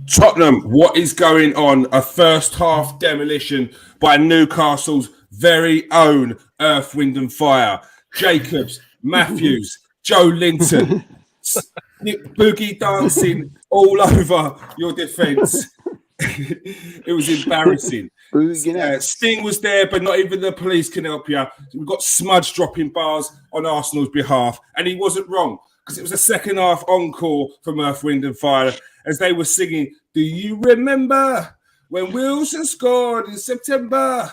Tottenham, what is going on? A first half demolition by Newcastle's very own Earth, Wind and Fire. Jacobs, Matthews, Joe Linton, boogie dancing all over your defence. It was embarrassing. Sting was there, but not even the police can help you. We've got Smudge dropping bars on Arsenal's behalf, and he wasn't wrong because it was a second half encore from Earth, Wind and Fire as they were singing, "Do you remember when Wilson scored in September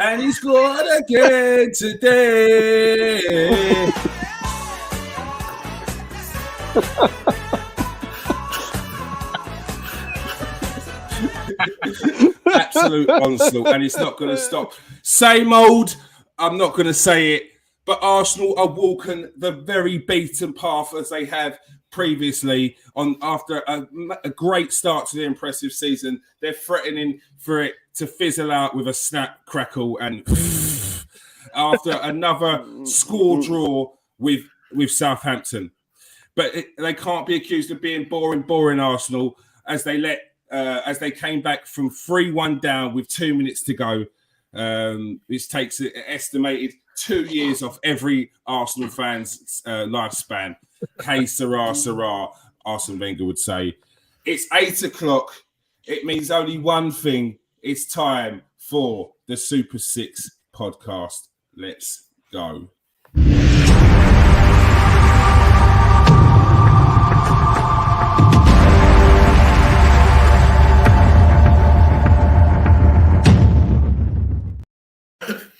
and he scored again today?" Absolute onslaught, and it's not going to stop. Same old, I'm not going to say it, but Arsenal are walking the very beaten path as they have previously after a great start to the impressive season. They're threatening for it to fizzle out with a snap, crackle, and after another score draw with Southampton. But they can't be accused of being boring Arsenal as they came back from 3-1 down with 2 minutes to go. This takes an estimated 2 years off every Arsenal fan's lifespan. Hey, Sarah, Arsene Wenger would say. It's 8 o'clock. It means only one thing. It's time for the Super 6 podcast. Let's go.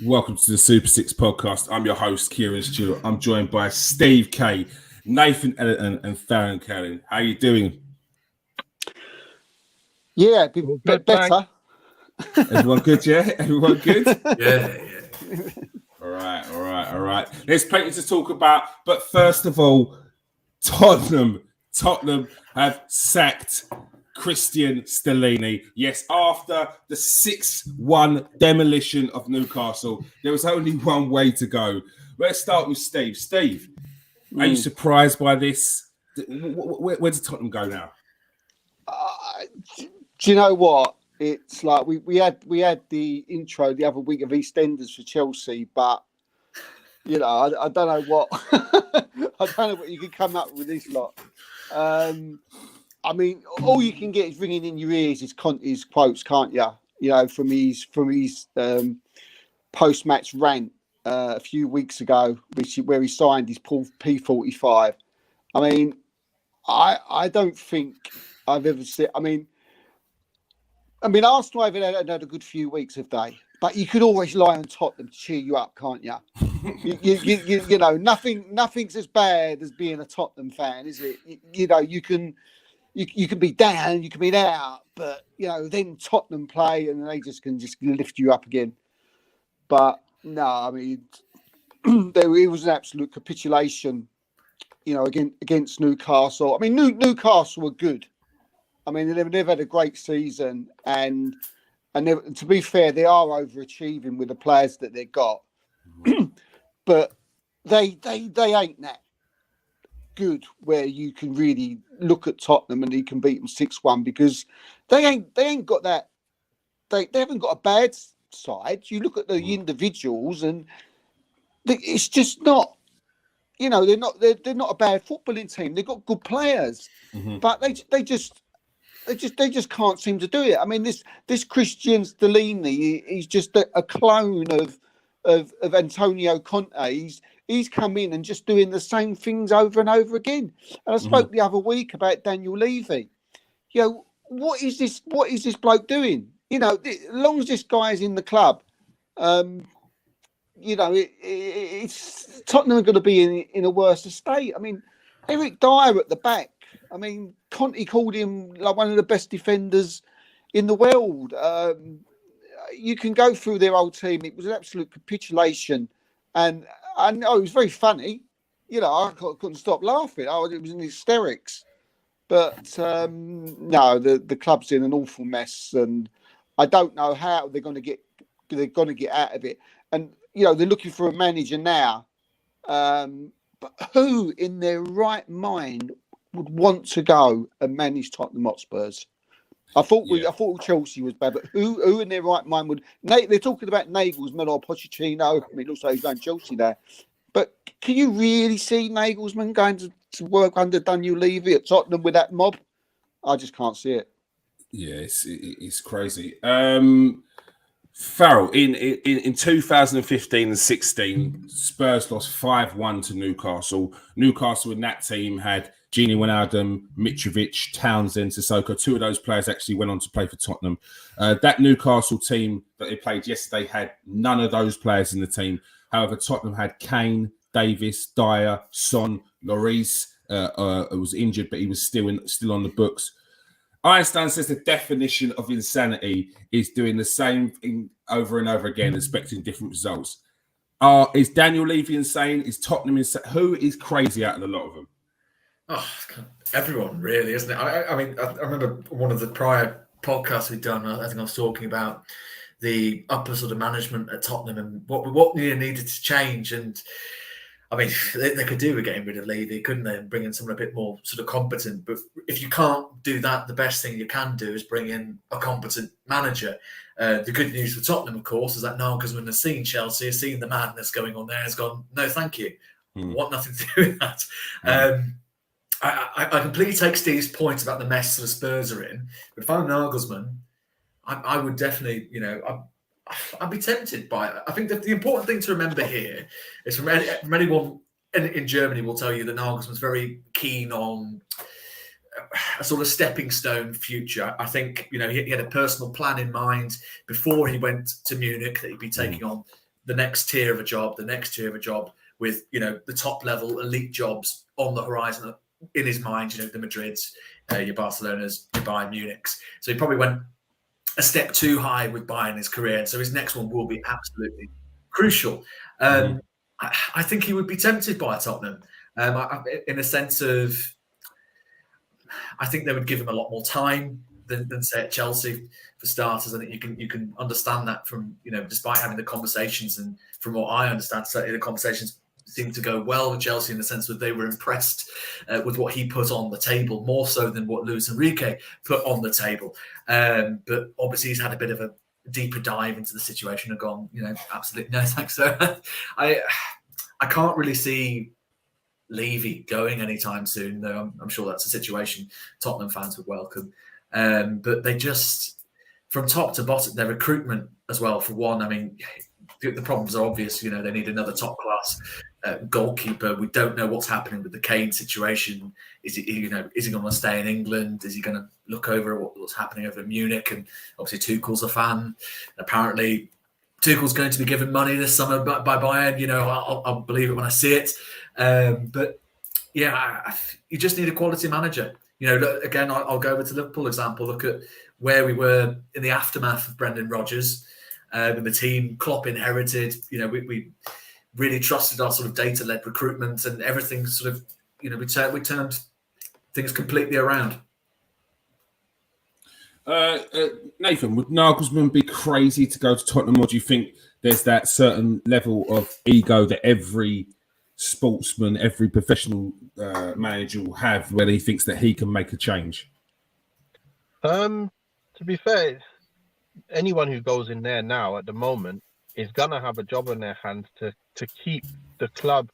Welcome to the Super 6 podcast. I'm your host, Kieran Stewart. I'm joined by Steve K, Nathan Ellerton, and Farron Callan. How are you doing? Yeah, better. Everyone good, yeah? Everyone good? Yeah. All right. There's plenty to talk about, but first of all, Tottenham have sacked Christian Stellini. Yes, after the 6-1 demolition of Newcastle, there was only one way to go. Let's start with Steve. Steve, are you surprised by this? Where does Tottenham go now? Do you know what? It's like we had the intro the other week of EastEnders for Chelsea, but you know I don't know what I don't know what you can come up with this lot. I mean, all you can get is ringing in your ears is Conte's quotes, can't you? You know, from his post-match rant a few weeks ago, where he signed his P45. I mean, I don't think I've ever seen. I mean, Arsenal haven't had a good few weeks, have they? But you could always lie on Tottenham to cheer you up, can't you? You know, nothing's as bad as being a Tottenham fan, is it? You know, you can be down, you can be out, but you know, then Tottenham play and they can lift you up again. But no, I mean, it was an absolute capitulation, you know, against Newcastle. I mean, Newcastle were good. I mean, they've never had a great season, and to be fair, they are overachieving with the players that they've got. But they ain't that good where you can really look at Tottenham and you can beat them 6-1 because they ain't got that. They haven't got a bad side. You look at the individuals and it's just not. You know, they're not a bad footballing team. They've got good players, but they just can't seem to do it. I mean, this Christian Stellini, he's just a clone of Antonio Conte. He's come in and just doing the same things over and over again. And I spoke the other week about Daniel Levy. You know, what is this bloke doing? You know, as long as this guy is in the club, you know, it's Tottenham are going to be in a worse state. I mean, Eric Dyer at the back. I mean, Conte called him like one of the best defenders in the world. You can go through their old team. It was an absolute capitulation. And I know it was very funny. You know, I couldn't stop laughing. It was in hysterics. But no, the club's in an awful mess. And I don't know how they're going to get out of it. And, you know, they're looking for a manager now. But who in their right mind would want to go and manage Tottenham Hotspurs? I thought Chelsea was bad, but who in their right mind would? They're talking about Nagelsmann or Pochettino. I mean, it looks like he's going Chelsea there. But can you really see Nagelsmann going to work under Daniel Levy at Tottenham with that mob? I just can't see it. Yeah, it's crazy. Farrell, in 2015 and 16, Spurs lost 5-1 to Newcastle. Newcastle in that team had Gini Wijnaldum, Mitrovic, Townsend, Sissoko. Two of those players actually went on to play for Tottenham. That Newcastle team that they played yesterday had none of those players in the team. However, Tottenham had Kane, Davis, Dyer, Son, Lloris, who was injured, but he was still on the books. Einstein says the definition of insanity is doing the same thing over and over again, expecting different results. Is Daniel Levy insane? Is Tottenham insane? Who is crazy out of the lot of them? Oh, everyone really, isn't it? I mean, I remember one of the prior podcasts we'd done. I think I was talking about the upper sort of management at Tottenham and what needed to change. And I mean, they could do with getting rid of Levy, couldn't they? And bring in someone a bit more sort of competent. But if you can't do that, the best thing you can do is bring in a competent manager. The good news for Tottenham, of course, is that Nagelsmann has seen Chelsea, has seen the madness going on there, has gone, no, thank you. Want nothing to do with that. I completely take Steve's point about the mess the Spurs are in. But if I'm Nagelsmann, I would definitely, I'd be tempted by it. I think that the important thing to remember here is from anyone in Germany will tell you that Nagelsmann's very keen on a sort of stepping stone future. I think, he had a personal plan in mind before he went to Munich that he'd be taking on the next tier of a job with, the top level elite jobs on the horizon in his mind, the Madrids, your Barcelonas, your Bayern Munichs. So he probably went a step too high with Bayern in his career. And so his next one will be absolutely crucial. I think he would be tempted by Tottenham in a sense of, I think they would give him a lot more time than say at Chelsea for starters. I think you can understand that from, despite having the conversations, and from what I understand, certainly the conversations seemed to go well with Chelsea in the sense that they were impressed with what he put on the table, more so than what Luis Enrique put on the table. But obviously he's had a bit of a deeper dive into the situation and gone, absolutely no thanks. So I can't really see Levy going anytime soon, though I'm sure that's a situation Tottenham fans would welcome. But they just, from top to bottom, their recruitment as well, for one, I mean, the problems are obvious. They need another top class goalkeeper. We don't know what's happening with the Kane situation. Is he going to stay in England? Is he going to look over what's happening over in Munich? And obviously Tuchel's a fan. Apparently Tuchel's going to be given money this summer by Bayern. I'll believe it when I see it. But yeah, you just need a quality manager. Again, I'll go over to Liverpool example. Look at where we were in the aftermath of Brendan Rodgers. And the team Klopp inherited, we really trusted our sort of data-led recruitment, and everything sort of, we turned things completely around. Nathan, would Nagelsmann be crazy to go to Tottenham, or do you think there's that certain level of ego that every sportsman, every professional manager will have, where he thinks that he can make a change? To be fair, anyone who goes in there now at the moment is gonna have a job on their hands to keep the club,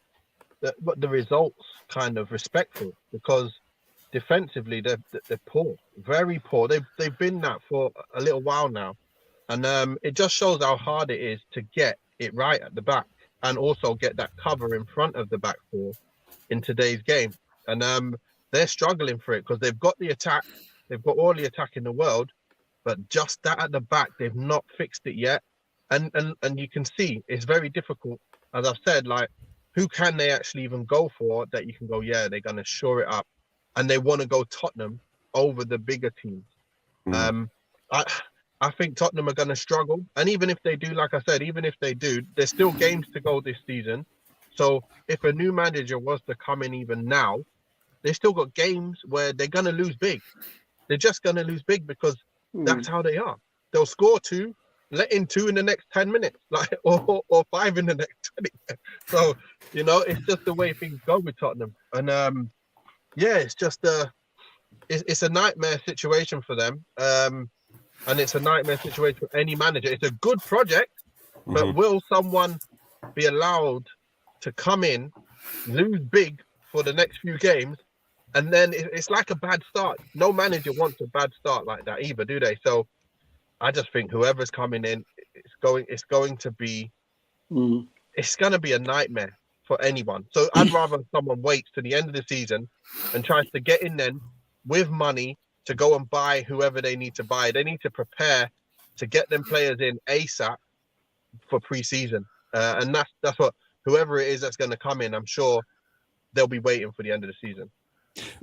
the results kind of respectful, because defensively they're poor, very poor. They've been that for a little while now, and it just shows how hard it is to get it right at the back and also get that cover in front of the back four in today's game. And they're struggling for it because they've got the attack, they've got all the attack in the world, but just that at the back, they've not fixed it yet. And you can see it's very difficult. As I've said, like, who can they actually even go for that you can go, yeah, they're going to shore it up. And they want to go Tottenham over the bigger teams. I think Tottenham are going to struggle. And even if they do, like I said, there's still games to go this season. So if a new manager was to come in even now, they still got games where they're going to lose big. They're just going to lose big because that's how they are. They'll score 2, let in 2 in the next 10 minutes, or 5 in the next 20. So, it's just the way things go with Tottenham. And it's just it's a nightmare situation for them. And it's a nightmare situation for any manager. It's a good project, but will someone be allowed to come in, lose big for the next few games, and then it's like a bad start? No manager wants a bad start like that either, do they? So I just think whoever's coming in, it's going to be a nightmare for anyone. So I'd rather someone waits to the end of the season and tries to get in then with money to go and buy whoever they need to buy. They need to prepare to get them players in ASAP for pre-season. And that's what, whoever it is that's going to come in, I'm sure they'll be waiting for the end of the season.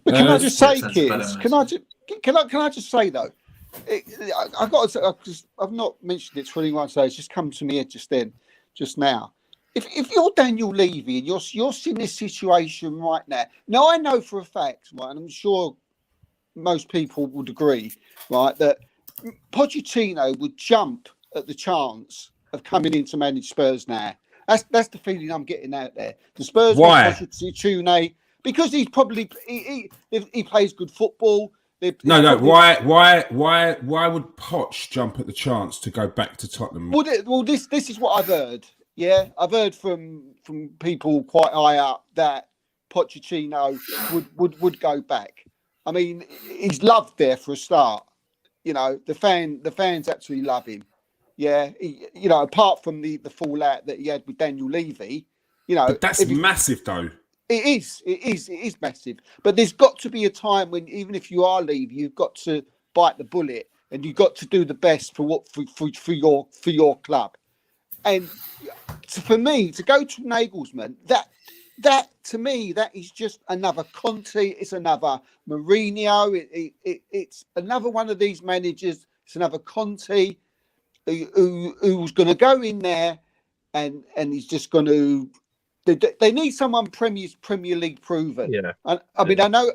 But can I just say, kids? Can I just say though? I've not mentioned it to anyone, so it's just come to me just now. If you're Daniel Levy and you're in this situation right now, now I know for a fact, right, and I'm sure most people would agree, right, that Pochettino would jump at the chance of coming in to manage Spurs now. That's the feeling I'm getting out there. The Spurs want Pochettino because he's probably he plays good football. Why would Poch jump at the chance to go back to Tottenham? Well, this is what I've heard. Yeah, I've heard from people quite high up that Pochettino would go back. I mean, he's loved there for a start. You know, the fans actually love him. Yeah, apart from the fallout that he had with Daniel Levy, but that's massive though. It is massive. But there's got to be a time when, even if you are Levy, you've got to bite the bullet and you've got to do the best for your club. And for me, to go to Nagelsmann, that to me, that is just another Conte. It's another Mourinho. It's another one of these managers. It's another Conte who's going to go in there and he's just going to. They need someone Premier League proven. Yeah. I mean, I know.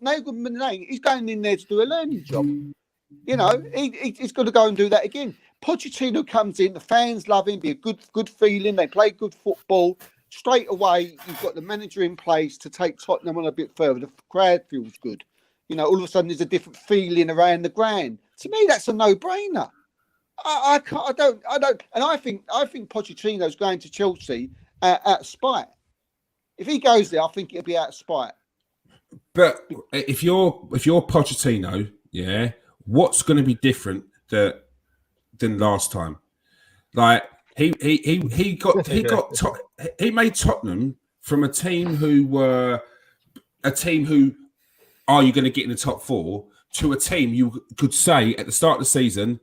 Nagelsmann, he's going in there to do a learning job. He's got to go and do that again. Pochettino comes in, the fans love him, be a good feeling. They play good football. Straight away, you've got the manager in place to take Tottenham on a bit further. The crowd feels good. All of a sudden there's a different feeling around the ground. To me, that's a no-brainer. I don't. And I think Pochettino's going to Chelsea out of spite. If he goes there, I think it'll be out of spite. But if you're Pochettino, yeah, what's going to be different than last time? Like he made Tottenham from a team who are you going to get in the top four to a team you could say at the start of the season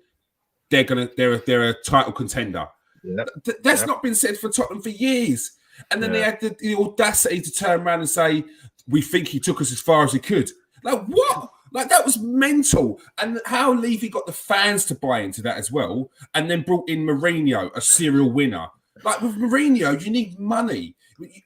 they're a title contender. Yep. That's not been said for Tottenham for years. And then they had the audacity to turn around and say, we think he took us as far as he could. Like, what? Like, that was mental. And how Levy got the fans to buy into that as well, and then brought in Mourinho, a serial winner. Like, with Mourinho, you need money.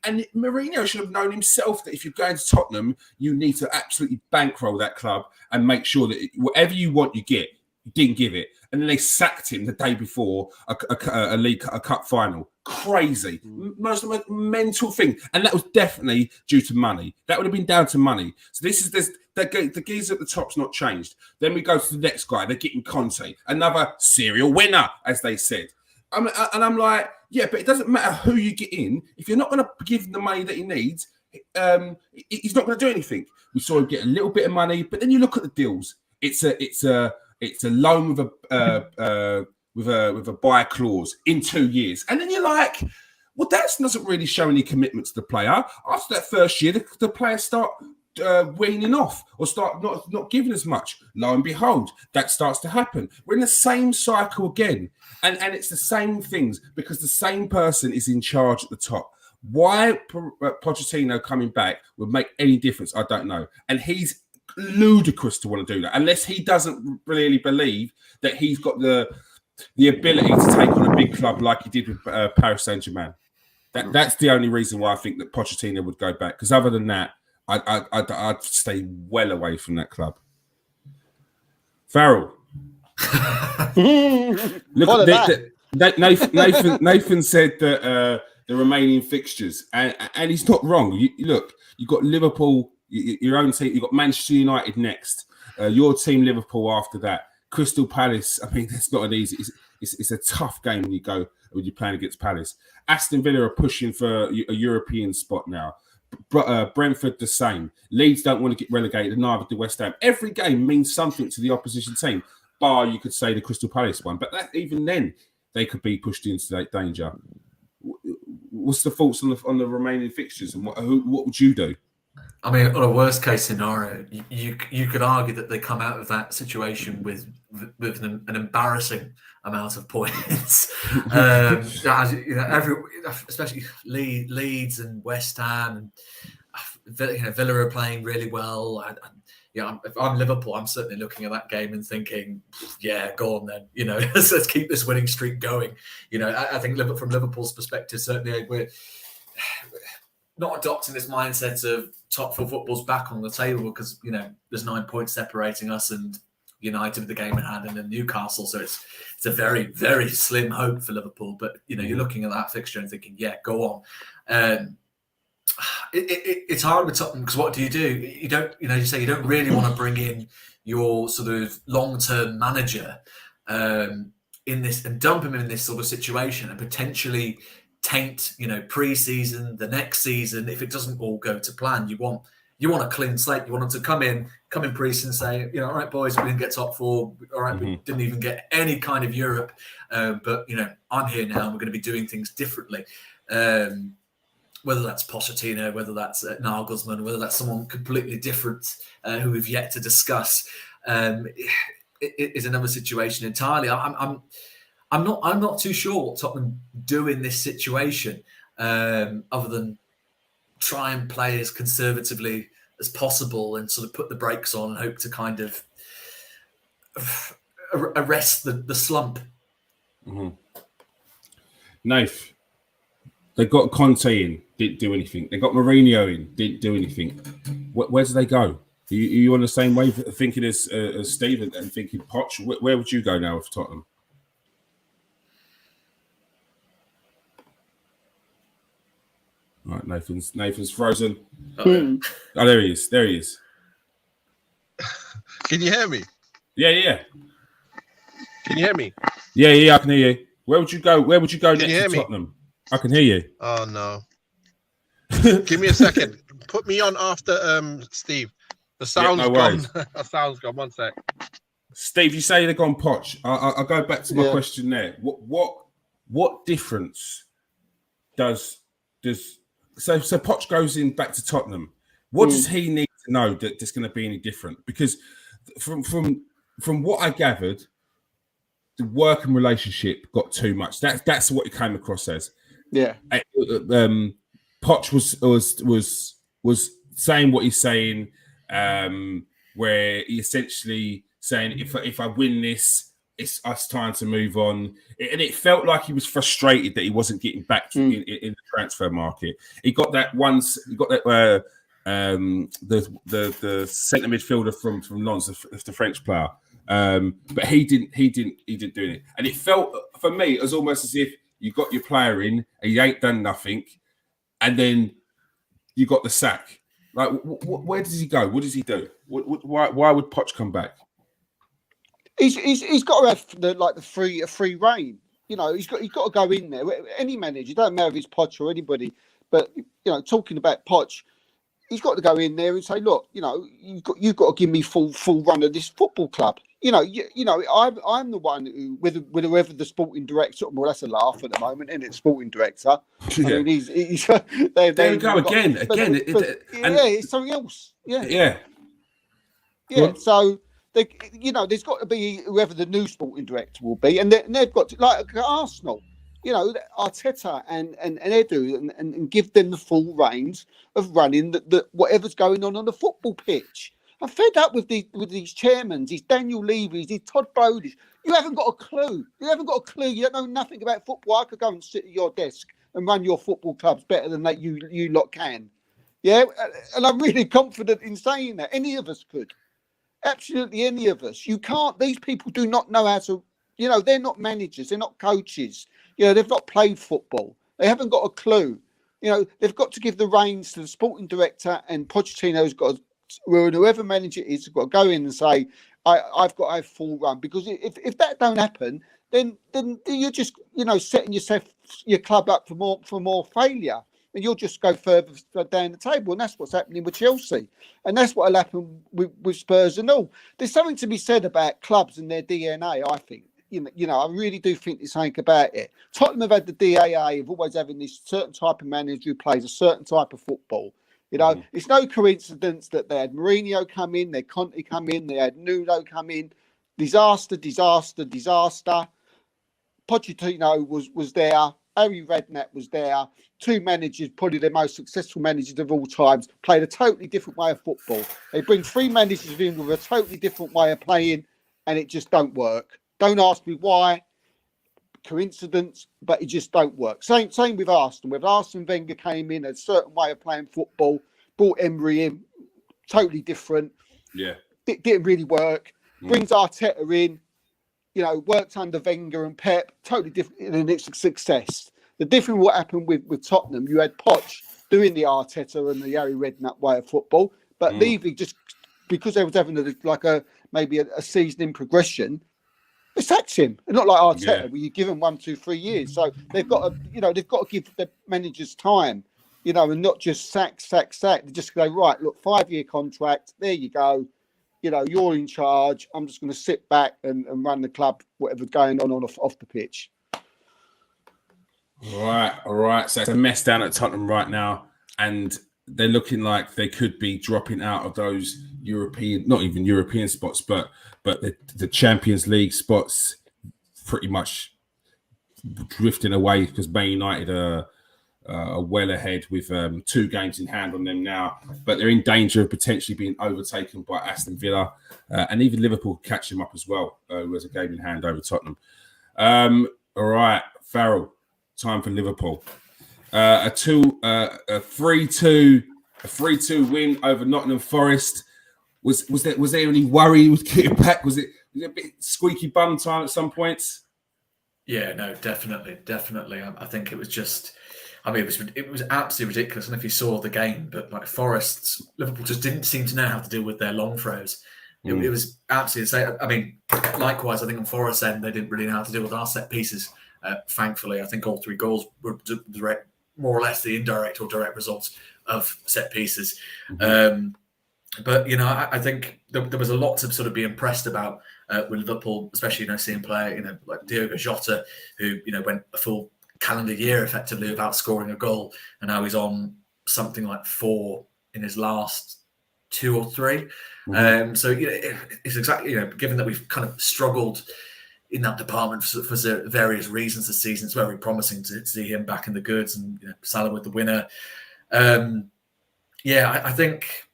And Mourinho should have known himself that if you're going to Tottenham, you need to absolutely bankroll that club and make sure that whatever you want, you get. You didn't give it. And then they sacked him the day before a cup final. Crazy. Most mental thing. And that was definitely due to money. That would have been down to money. So the geezer at the top's not changed. Then we go to the next guy. They're getting Conte, another serial winner, as they said. I'm like, yeah, but it doesn't matter who you get in. If you're not going to give him the money that he needs, he's not going to do anything. We saw him get a little bit of money, but then you look at the deals. It's a loan with a buy clause in 2 years, and then you're like, well, that doesn't really show any commitment to the player. After that first year, the players start weaning off or start not giving as much. Lo and behold, that starts to happen. We're in the same cycle again, and it's the same things because the same person is in charge at the top. Why Pochettino coming back would make any difference, I don't know, and he's ludicrous to want to do that unless he doesn't really believe that he's got the ability to take on a big club like he did with Paris Saint-Germain. That's the only reason why I think that Pochettino would go back, because other than that, I'd stay well away from that club. Farrell. Look, Nathan said that the remaining fixtures, and he's not wrong. You've got Liverpool, your own team. You've got Manchester United next. Your team, Liverpool, after that. Crystal Palace. I mean, it's not an easy. It's a tough game when you're playing against Palace. Aston Villa are pushing for a European spot now. Brentford the same. Leeds don't want to get relegated, and neither do West Ham. Every game means something to the opposition team, bar you could say the Crystal Palace one. But even then, they could be pushed into that danger. What's the thoughts on the remaining fixtures, and what would you do? I mean, on a worst case scenario, you could argue that they come out of that situation with an embarrassing amount of points. As you know, especially Leeds and West Ham, and Villa are playing really well. If I'm Liverpool, I'm certainly looking at that game and thinking, yeah, go on then. Let's keep this winning streak going. I think from Liverpool's perspective, certainly we're not adopting this mindset of top four football's back on the table because, there's 9 points separating us and United with the game in hand and then Newcastle. So it's a very, very slim hope for Liverpool. But, you're looking at that fixture and thinking, yeah, go on. It's hard with Tottenham because what do? You don't, you say you don't really want to bring in your sort of long-term manager in this and dump him in this sort of situation and potentially taint, pre-season, the next season if it doesn't all go to plan. You want a clean slate. You want them to come in pre-season and say, all right, boys, we didn't get top four. All right, we didn't even get any kind of Europe. But I'm here now. And we're going to be doing things differently. Whether that's Pochettino, whether that's Nagelsmann, whether that's someone completely different who we've yet to discuss, it is another situation entirely. I'm not too sure what Tottenham do in this situation, other than try and play as conservatively as possible and sort of put the brakes on and hope to kind of arrest the slump. Mm-hmm. Nath, they got Conte in, didn't do anything. They got Mourinho in, didn't do anything. Where do they go? Are you on the same wave thinking as Steve and thinking Poch? Where would you go now with Tottenham? All right, Nathan's frozen. Oh, there he is. Can you hear me? Yeah. Can you hear me? Yeah, I can hear you. Where would you go? Next to me? Tottenham? I can hear you. Oh no. Give me a second. Put me on after Steve. The sound's gone. The sound's gone. 1 sec. Steve, you say they've gone Poch. I'll go back to my question there. What difference does so Poch goes in back to Tottenham? What does he need to know that there's going to be any different? Because from what I gathered, the working relationship got too much. That's what it came across as. Yeah. Poch was saying what he's saying, where he essentially saying if I win this, it's us time to move on. And it felt like he was frustrated that he wasn't getting back in the transfer market. He got that once. He got that the centre midfielder from Lens, the French player. But he didn't do it. And it felt for me it was almost as if you got your player in and you ain't done nothing, and then you got the sack. Like, where does he go? What does he do? Why would Poch come back? He's got to have the free reign. He's got to go in there. Any manager, it doesn't matter if it's Poch or anybody, but talking about Poch, he's got to go in there and say, look, you've got to give me full run of this football club. I'm the one who, with whoever the sporting director. Well, that's a laugh at the moment, isn't it? Sporting director. Yeah. I mean, he's there we go again. It's something else. Yeah. So there's got to be whoever the new sporting director will be, and they've got to, like Arsenal. Arteta and Edu, and give them the full reins of running the whatever's going on the football pitch. I'm fed up with these chairmen, these Daniel Levy's, these Todd Bowley's. You haven't got a clue. You don't know nothing about football. I could go and sit at your desk and run your football clubs better than that you lot can. Yeah, and I'm really confident in saying that. Any of us could. Absolutely any of us. You can't. These people do not know how to. They're not managers. They're not coaches. They've not played football. They haven't got a clue. You know, they've got to give the reins to the sporting director, and Pochettino's got to, whoever manager it is, has got to go in and say, I've got to have full run. Because if that don't happen, then you're just, you know, setting your club up for more failure. And you'll just go further down the table. And that's what's happening with Chelsea. And that's what will happen with Spurs and all. There's something to be said about clubs and their DNA, I think. You know, I really do think there's something about it. Tottenham have had the DAA of always having this certain type of manager who plays a certain type of football. You know, It's no coincidence that they had Mourinho come in, they had Conte come in, they had Nuno come in. Disaster. Pochettino was there. Harry Redknapp was there. Two managers, probably the most successful managers of all times, played a totally different way of football. They bring three managers in with a totally different way of playing, and it just don't work. Don't ask me why. Coincidence, but it just don't work. Same with Arsenal. With Arsene Wenger came in, a certain way of playing football, brought Emery in, totally different. Yeah. Didn't really work. Brings Arteta in, you know, worked under Wenger and Pep, totally different, and it's a success. The different what happened with Tottenham, you had Poch doing the Arteta and the Harry Redknapp way of football, but Levy just because they was having maybe a season in progression, they sacked him. And not like Arteta, where you give them 1, 2, 3 years. So they've got to give the managers time, you know, and not just sack. They just go, right, look, 5-year contract, there you go. You know, you're in charge. I'm just going to sit back and run the club, whatever's going on off the pitch. All right. So it's a mess down at Tottenham right now, and they're looking like they could be dropping out of those not even European spots, but the Champions League spots, pretty much drifting away because Man United are well ahead with 2 games in hand on them now, but they're in danger of potentially being overtaken by Aston Villa, and even Liverpool catch them up as well, who has a game in hand over Tottenham. All right, Farrell, time for Liverpool. A 3-2 win over Nottingham Forest. Was there any worry with getting back? Was it a bit squeaky bum time at some points? Yeah, no, definitely. I think it was just. I mean, it was absolutely ridiculous. And if you saw the game, but like Liverpool just didn't seem to know how to deal with their long throws. It was absolutely insane. I mean, likewise, I think on Forest's end, they didn't really know how to deal with our set pieces. Thankfully, I think all 3 goals were direct, more or less the indirect or direct results of set pieces. But, you know, I think there was a lot to sort of be impressed about with Liverpool, especially, you know, seeing player, you know, like Diogo Jota, who, you know, went a full calendar year effectively without scoring a goal, and now he's on something like 4 in his last 2 or 3. So you know, it's exactly, you know, given that we've kind of struggled in that department for various reasons this season, it's very promising to see him back in the goods, and you know, Salah with the winner. I think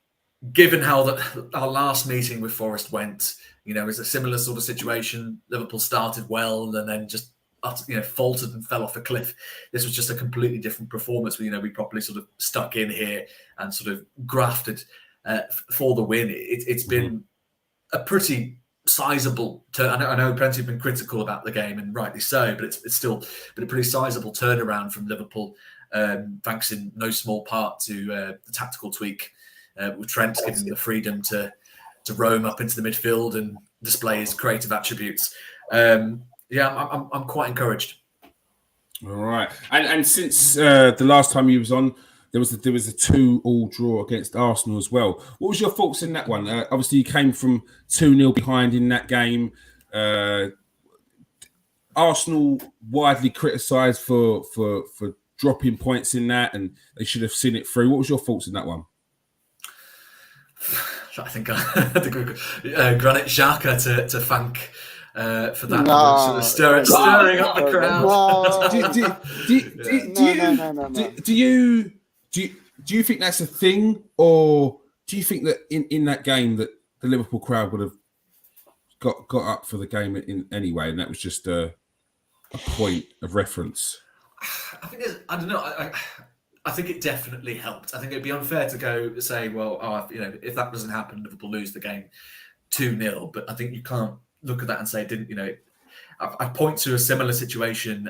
given how our last meeting with Forest went, you know, it's a similar sort of situation. Liverpool started well and then just, you know, faltered and fell off a cliff. This was just a completely different performance. You know, we properly sort of stuck in here and sort of grafted for the win. It's been a pretty sizable turn. I know plenty have been critical about the game, and rightly so, but it's still been a pretty sizable turnaround from Liverpool, thanks in no small part to the tactical tweak with Trent giving the freedom to roam up into the midfield and display his creative attributes. I'm quite encouraged. All right, and since the last time you was on, there was a 2-2 draw against Arsenal as well. What was your thoughts in that one? Obviously, you came from 2-0 behind in that game. Arsenal widely criticised for dropping points in that, and they should have seen it through. What was your thoughts in that one? I think Granit Xhaka to thank for that. No. Sort of stirring up the crowd. Do you think that's a thing, or do you think that in that game that the Liverpool crowd would have got up for the game in anyway, and that was just a point of reference? I think I don't know. I think it definitely helped. I think it'd be unfair to go say, well, you know, if that doesn't happen, Liverpool lose the game 2-0. But I think you can't look at that and say, I point to a similar situation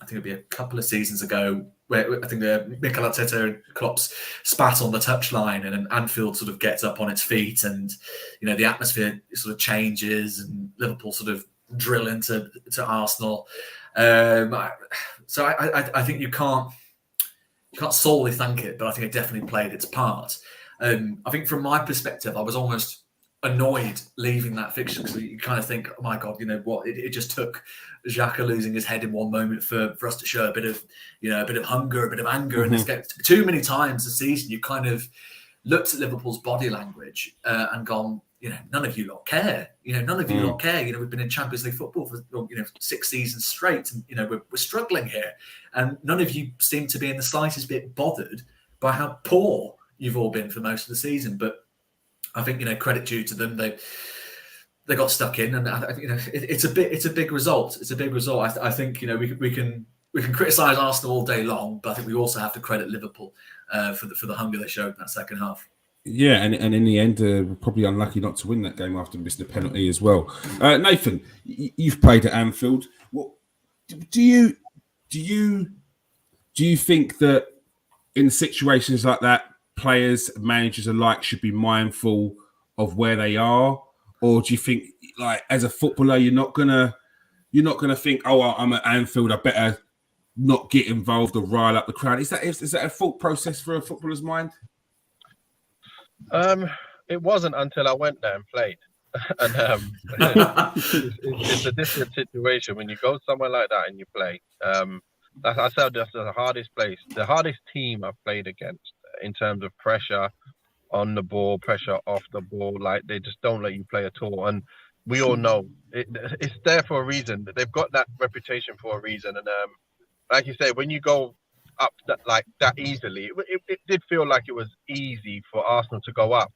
I think it'd be a couple of seasons ago, where I think Mikel Arteta and Klopp's spat on the touchline, and Anfield sort of gets up on its feet, and the atmosphere sort of changes, and Liverpool sort of drill into Arsenal. So I think you can't solely thank it, but I think it definitely played its part. I think from my perspective, I was almost annoyed leaving that fixture, because you kind of think, oh my God, what? It just took Xhaka losing his head in one moment for us to show a bit of hunger, a bit of anger. And too many times this season, you kind of looked at Liverpool's body language and gone, none of you lot care. None of you lot care. We've been in Champions League football for 6 seasons straight, and we're struggling here, and none of you seem to be in the slightest bit bothered by how poor you've all been for most of the season. But I think credit due to them. They got stuck in, and it's a big result. It's a big result. I think we can criticise Arsenal all day long, but I think we also have to credit Liverpool for the hunger they showed in that second half. Yeah, and in the end, we're probably unlucky not to win that game after missing a penalty as well. Nathan, you've played at Anfield. What do you think that in situations like that, players, managers alike should be mindful of where they are, or do you think, like, as a footballer, you're not gonna think, oh, I'm at Anfield, I better not get involved or rile up the crowd? Is that a thought process for a footballer's mind? It wasn't until I went there and played, and it's a different situation when you go somewhere like that and you play. I said that's the hardest place, the hardest team I've played against in terms of pressure on the ball, pressure off the ball. Like, they just don't let you play at all. And we all know it's there for a reason. They've got that reputation for a reason. And like you say, when you go up that easily, it did feel like it was easy for Arsenal to go up.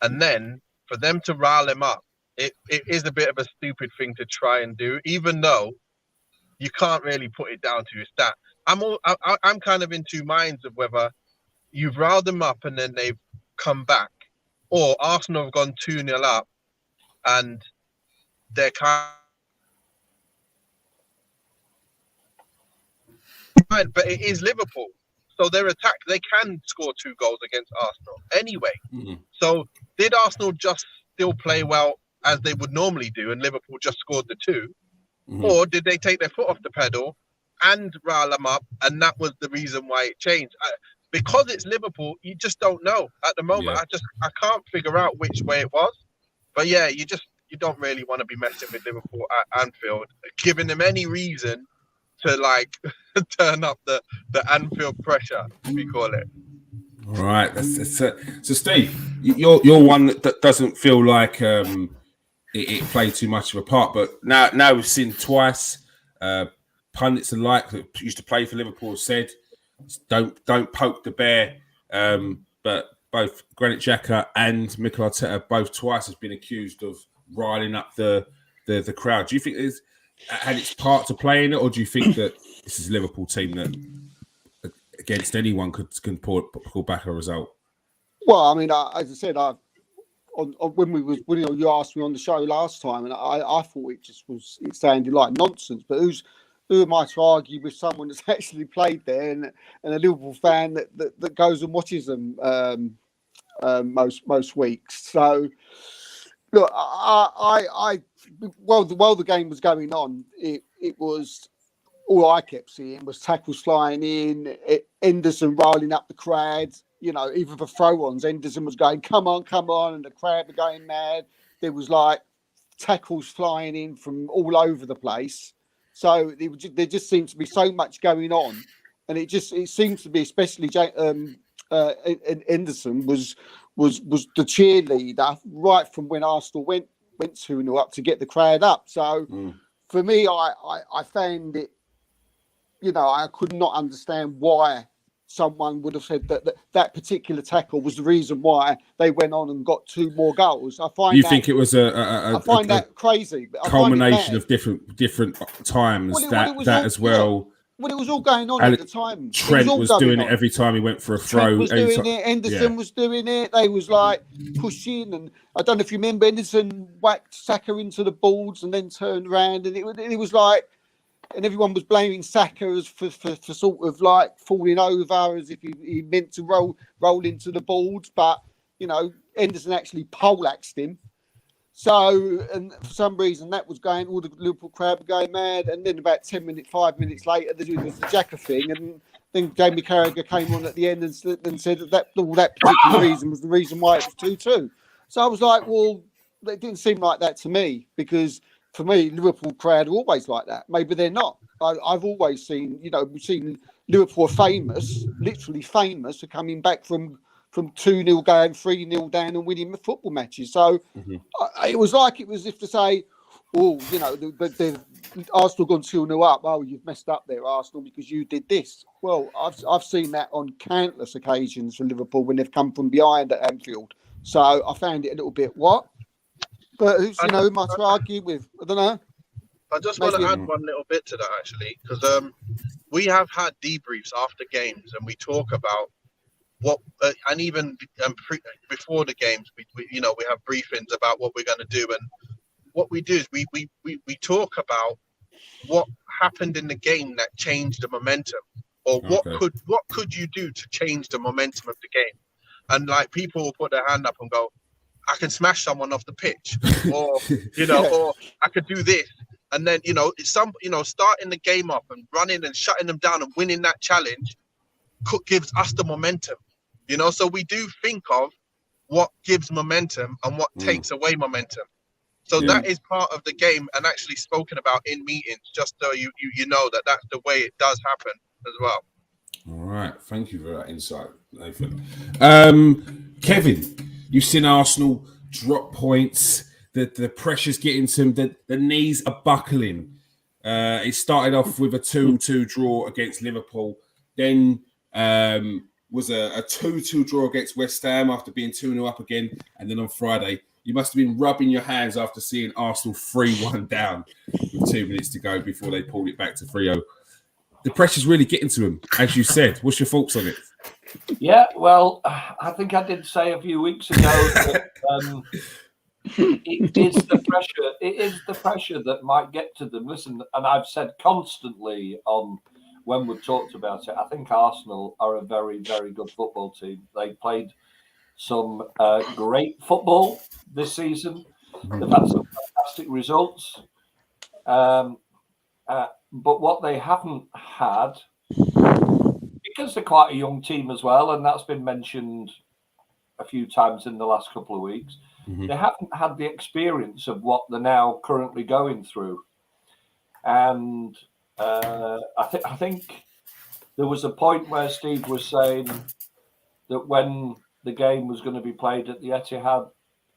And then for them to rile them up, it is a bit of a stupid thing to try and do, even though you can't really put it down to your stat. I'm kind of in two minds of whether you've riled them up and then they've come back, or Arsenal have gone 2-0 up and they're kind of... But it is Liverpool, so their attack, they can score 2 goals against Arsenal anyway. Mm-hmm. So did Arsenal just still play well as they would normally do, and Liverpool just scored the 2? Mm-hmm. Or did they take their foot off the pedal and rile them up, and that was the reason why it changed? Because it's Liverpool, you just don't know at the moment. Yeah. I can't figure out which way it was. But yeah, you don't really want to be messing with Liverpool at Anfield, giving them any reason to turn up the Anfield pressure, we call it. All right, so Steve, you're one that doesn't feel like it played too much of a part, but now we've seen twice. Pundits alike that used to play for Liverpool have said, don't poke the bear. But both Granit Xhaka and Mikel Arteta both twice has been accused of riling up the crowd. Do you think it's had its part to play in it, or do you think that this is a Liverpool team that against anyone can pull back a result? Well, I mean, as I said, when you asked me on the show last time, and I thought it sounded like nonsense. But who am I to argue with someone that's actually played there and a Liverpool fan that goes and watches them most weeks? So look, while the game was going on, it was all I kept seeing was tackles flying in, Henderson rolling up the crowd. Even for throw-ons, Henderson was going, come on, and the crowd were going mad. There was tackles flying in from all over the place. So there just seems to be so much going on, and it seems to be, especially Henderson was the cheerleader right from when Arsenal went 2-0 up to get the crowd up. So for me, I found it, I could not understand why someone would have said that particular tackle was the reason why they went on and got 2 more goals. I think it was I find that crazy. Culmination of different times as well. Well, it was all going on at the time. Trent was doing it every time he went for a throw. Trent was doing it. Henderson was doing it. They was pushing, and I don't know if you remember, Henderson whacked Saka into the boards and then turned around, and it was like and everyone was blaming Saka as for sort of like falling over as if he meant to roll into the boards, but you know, Henderson actually poleaxed him. So, and for some reason that was going, all the Liverpool crowd were going mad, and then about 5 minutes later, there was the Xhaka thing, and then Jamie Carragher came on at the end and said that particular reason was the reason why it was 2-2. So I was like, well, it didn't seem like that to me, because for me, Liverpool crowd are always like that. Maybe they're not. I've always seen, you know, we've seen Liverpool famous, literally famous, for coming back from 2-0 going 3-0 down and winning the football matches. So it was like it was if to say, oh, you know, the Arsenal gone 2-0 up. Oh, you've messed up there, Arsenal, because you did this. Well, I've seen that on countless occasions for Liverpool when they've come from behind at Anfield. So I found it a little bit what? But who's, you know, who am I to argue with? I don't know. I just want to add one little bit to that, actually, because we have had debriefs after games and we talk about what, and even before the games, we you know, we have briefings about what we're going to do, and what we do is we talk about what happened in the game that changed the momentum, or what could you do to change the momentum of the game, and like people will put their hand up and go, I can smash someone off the pitch, or you know, or I could do this, and then you know, starting the game up and running and shutting them down and winning that challenge gives us the momentum, you know. So we do think of what gives momentum and what takes away momentum. So that is part of the game and actually spoken about in meetings, just so you know that that's the way it does happen as well. All right, thank you for that insight, Nathan. Kevin, you've seen Arsenal drop points. The pressure's getting to them. The knees are buckling. It started off with a 2-2 draw against Liverpool. Then was a 2-2 draw against West Ham after being 2-0 up again. And then on Friday, you must have been rubbing your hands after seeing Arsenal 3-1 down with 2 minutes to go before they pulled it back to 3-0. The pressure's really getting to them, as you said. What's your thoughts on it? Yeah, well, I think I did say a few weeks ago that it is the pressure. It is the pressure that might get to them. Listen, and I've said constantly on when we've talked about it, I think Arsenal are a very, very good football team. They played some great football this season. They've had some fantastic results. But what they haven't had, because they're quite a young team as well, and that's been mentioned a few times in the last couple of weeks, they haven't had the experience of what they're now currently going through. And I think there was a point where Steve was saying that when the game was going to be played at the Etihad,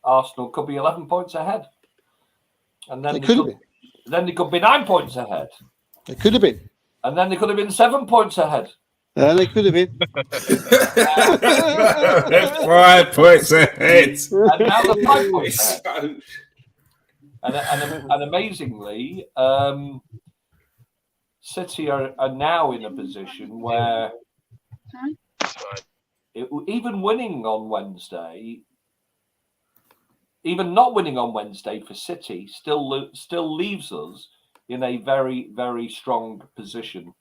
Arsenal could be 11 points ahead. And then they could be 9 points ahead. They could have been. And then they could have been 7 points ahead. They could have been. 5 points ahead. And now they're 5 points ahead. And amazingly, City are now in a position where even winning on Wednesday, even not winning on Wednesday for City still leaves us in a very, very strong position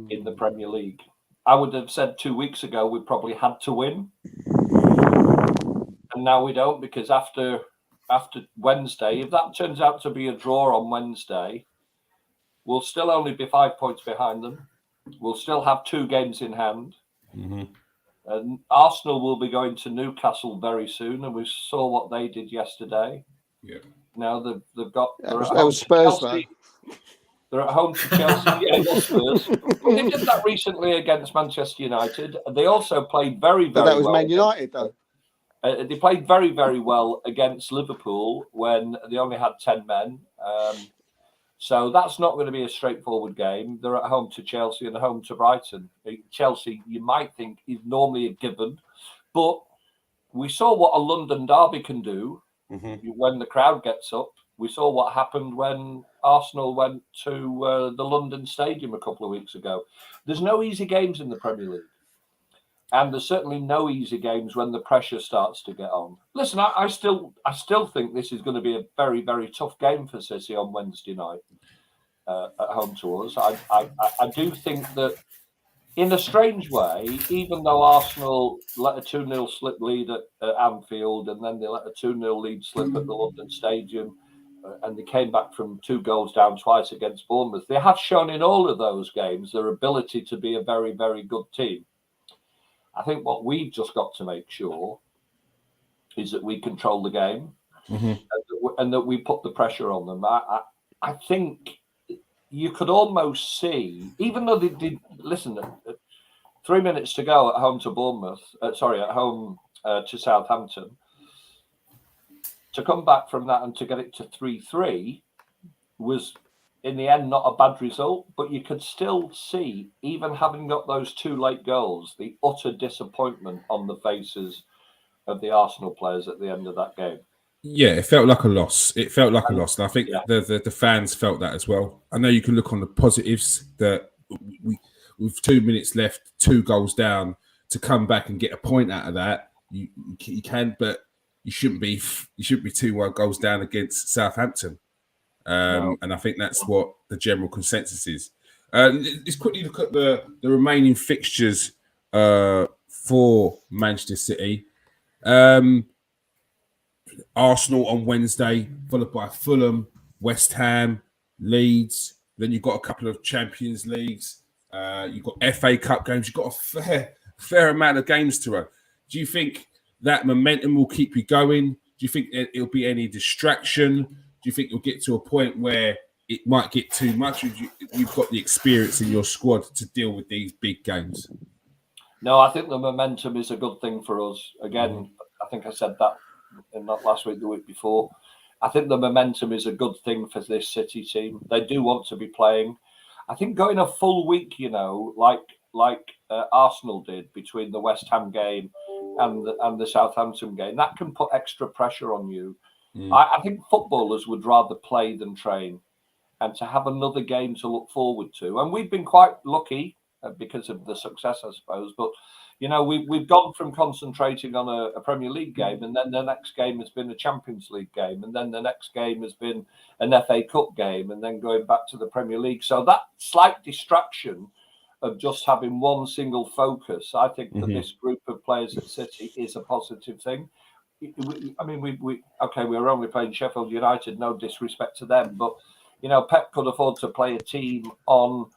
in the Premier League. I would have said 2 weeks ago we probably had to win, and now we don't, because after Wednesday, if that turns out to be a draw on Wednesday, we'll still only be 5 points behind them. We'll still have 2 games in hand. And Arsenal will be going to Newcastle very soon, and we saw what they did yesterday. Yeah. Now they've got. That was Spurs, though. They're at home to Chelsea. Yeah, Spurs. Well, they did that recently against Manchester United. They also played very, very well. That was Man United, though. They played very, very well against Liverpool when they only had 10 men. So that's not going to be a straightforward game. They're at home to Chelsea and home to Brighton. Chelsea, you might think, is normally a given. But we saw what a London derby can do when the crowd gets up. We saw what happened when Arsenal went to the London Stadium a couple of weeks ago. There's no easy games in the Premier League. And there's certainly no easy games when the pressure starts to get on. Listen, I still think this is going to be a very, very tough game for City on Wednesday night. at home to us. I do think that, in a strange way, even though Arsenal let a 2-0 slip lead at Anfield, and then they let a 2-0 lead slip at the London Stadium, and they came back from 2 goals down twice against Bournemouth, they have shown in all of those games their ability to be a very, very good team. I think what we've just got to make sure is that we control the game, and that we put the pressure on them. I think you could almost see, even though they did, listen, 3 minutes to go at home to Bournemouth, at home to Southampton, to come back from that and to get it to 3-3 was, in the end, not a bad result, but you could still see, even having got those 2 late goals, the utter disappointment on the faces of the Arsenal players at the end of that game. Yeah, it felt like a loss. It felt like a loss. And I think the fans felt that as well. I know you can look on the positives that we, with 2 minutes left, 2 goals down, to come back and get a point out of that, you can, but you shouldn't be 2 goals down against Southampton. No. And I think that's what the general consensus is. Let's quickly look at the remaining fixtures for Manchester City. Arsenal on Wednesday, followed by Fulham, West Ham, Leeds. Then you've got a couple of Champions Leagues. You've got FA Cup games. You've got a fair amount of games to run. Do you think that momentum will keep you going? Do you think it'll be any distraction? Do you think you'll get to a point where it might get too much? You've got the experience in your squad to deal with these big games? No, I think the momentum is a good thing for us. Again, I think I said that in not last week, the week before. I think the momentum is a good thing for this City team. They do want to be playing. I think going a full week, like Arsenal did between the West Ham game and the Southampton game, that can put extra pressure on you. I think footballers would rather play than train, and to have another game to look forward to. And we've been quite lucky because of the success, I suppose. But we've gone from concentrating on a Premier League game, and then the next game has been a Champions League game, and then the next game has been an FA Cup game, and then going back to the Premier League. So that slight distraction of just having one single focus, I think that this group of players at City is a positive thing. I mean, we were only playing Sheffield United, no disrespect to them, but Pep could afford to play a team on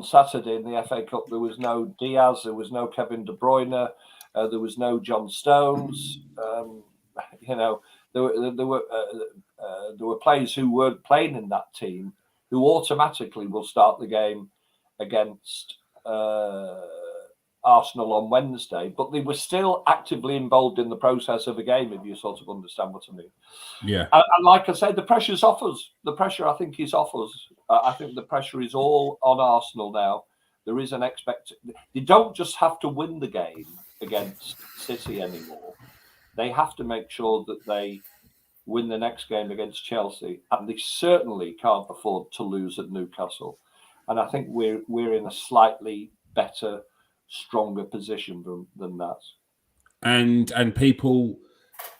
Saturday in the FA Cup. There was no Diaz, there was no Kevin De Bruyne, there was no John Stones. There were players who weren't playing in that team who automatically will start the game against Arsenal on Wednesday, but they were still actively involved in the process of a game, if you sort of understand what I mean. Yeah. And like I said, the pressure's off us. The pressure, I think, is off us. I think the pressure is all on Arsenal now. There is an They don't just have to win the game against City anymore. They have to make sure that they win the next game against Chelsea, and they certainly can't afford to lose at Newcastle. And I think we're in a slightly better, stronger position than that. And people,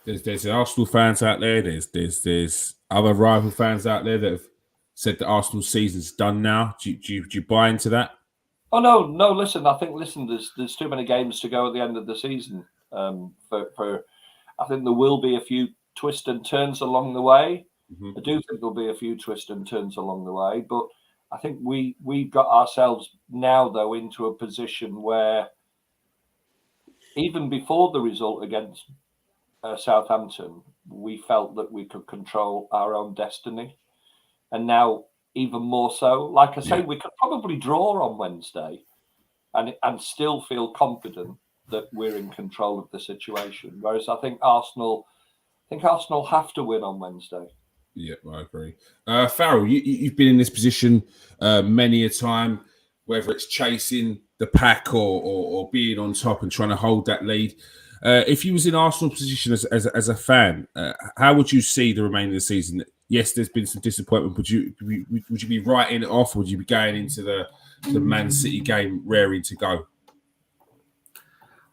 there's Arsenal fans out there. There's other rival fans out there that have said that Arsenal season's done now. Do you buy into that? Oh no. Listen, there's too many games to go at the end of the season. I think there will be a few twists and turns along the way. I do think there'll be a few twists and turns along the way, but I think we've got ourselves now, though, into a position where even before the result against Southampton, we felt that we could control our own destiny. And now even more so. Like I say, we could probably draw on Wednesday and still feel confident that we're in control of the situation. Whereas I think Arsenal have to win on Wednesday. Yeah, I agree. Farrell, you've been in this position many a time, whether it's chasing the pack or being on top and trying to hold that lead. If you was in Arsenal position as a fan, how would you see the remainder of the season? Yes, there's been some disappointment. Would you be writing it off, or would you be going into the Man City game raring to go?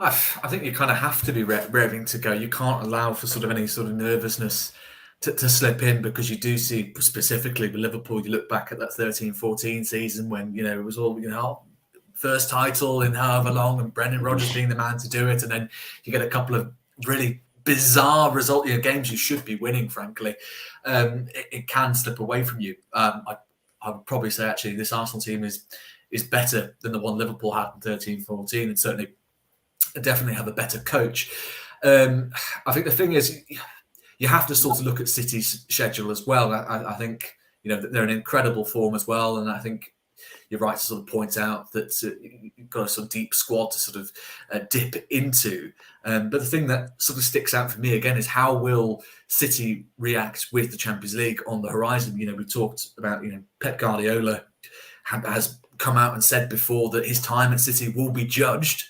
I think you kind of have to be raring to go. You can't allow for sort of any sort of nervousness to slip in, because you do see specifically with Liverpool, you look back at that 13-14 season when, you know, it was all, you know, first title in however long and Brendan Rodgers being the man to do it. And then you get a couple of really bizarre result, you know, games you should be winning, frankly. It can slip away from you. I would probably say actually this Arsenal team is better than the one Liverpool had in 13-14, and certainly definitely have a better coach. I think the thing is, you have to sort of look at City's schedule as well. I think, you know, they're in incredible form as well, and I think you're right to sort of point out that you've got a sort of deep squad to sort of dip into. But the thing that sort of sticks out for me again is how will City react with the Champions League on the horizon? You know, we talked about, you know, Pep Guardiola has come out and said before that his time at City will be judged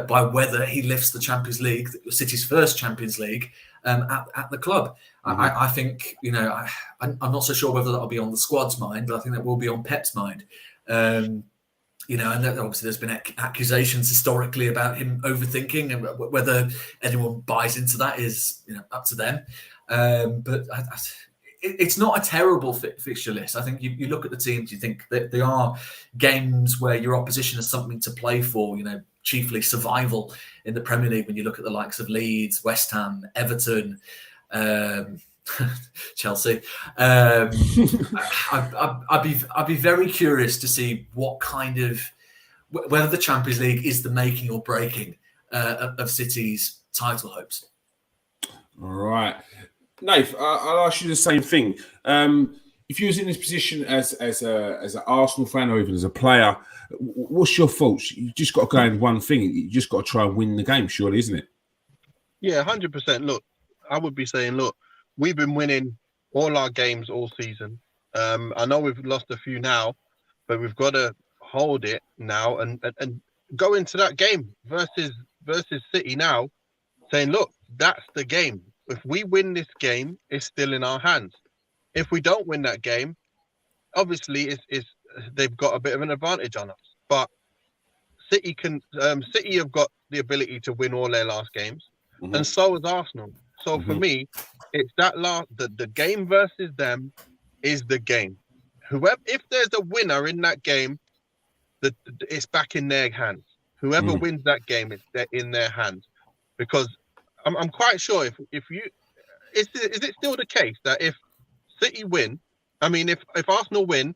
by whether he lifts the Champions League, City's first Champions League, at the club. I think, you know, I'm not so sure whether that'll be on the squad's mind, but I think that will be on Pep's mind. You know, and obviously there's been accusations historically about him overthinking, and whether anyone buys into that is, you know, up to them. But it's not a terrible fixture list. I think you look at the teams, you think that they are games where your opposition has something to play for, you know, chiefly survival in the Premier League. When you look at the likes of Leeds, West Ham, Everton, Chelsea, I'd be very curious to see what kind of, whether the Champions League is the making or breaking of City's title hopes. All right, Nath, I'll ask you the same thing. If you was in this position as an Arsenal fan or even as a player, what's your thoughts? You just got to go in one thing. You just got to try and win the game, surely, isn't it? Yeah, 100%. Look, I would be saying, look, we've been winning all our games all season. I know we've lost a few now, but we've got to hold it now and go into that game versus City now, saying, look, that's the game. If we win this game, it's still in our hands. If we don't win that game, obviously they've got a bit of an advantage on us. But City have got the ability to win all their last games, and so has Arsenal. So for me, it's that the game versus them is the game. Whoever, if there's a winner in that game, it's back in their hands. Whoever wins that game, it's in their hands. Because I'm quite sure if you is it still the case that if City win, I mean if Arsenal win,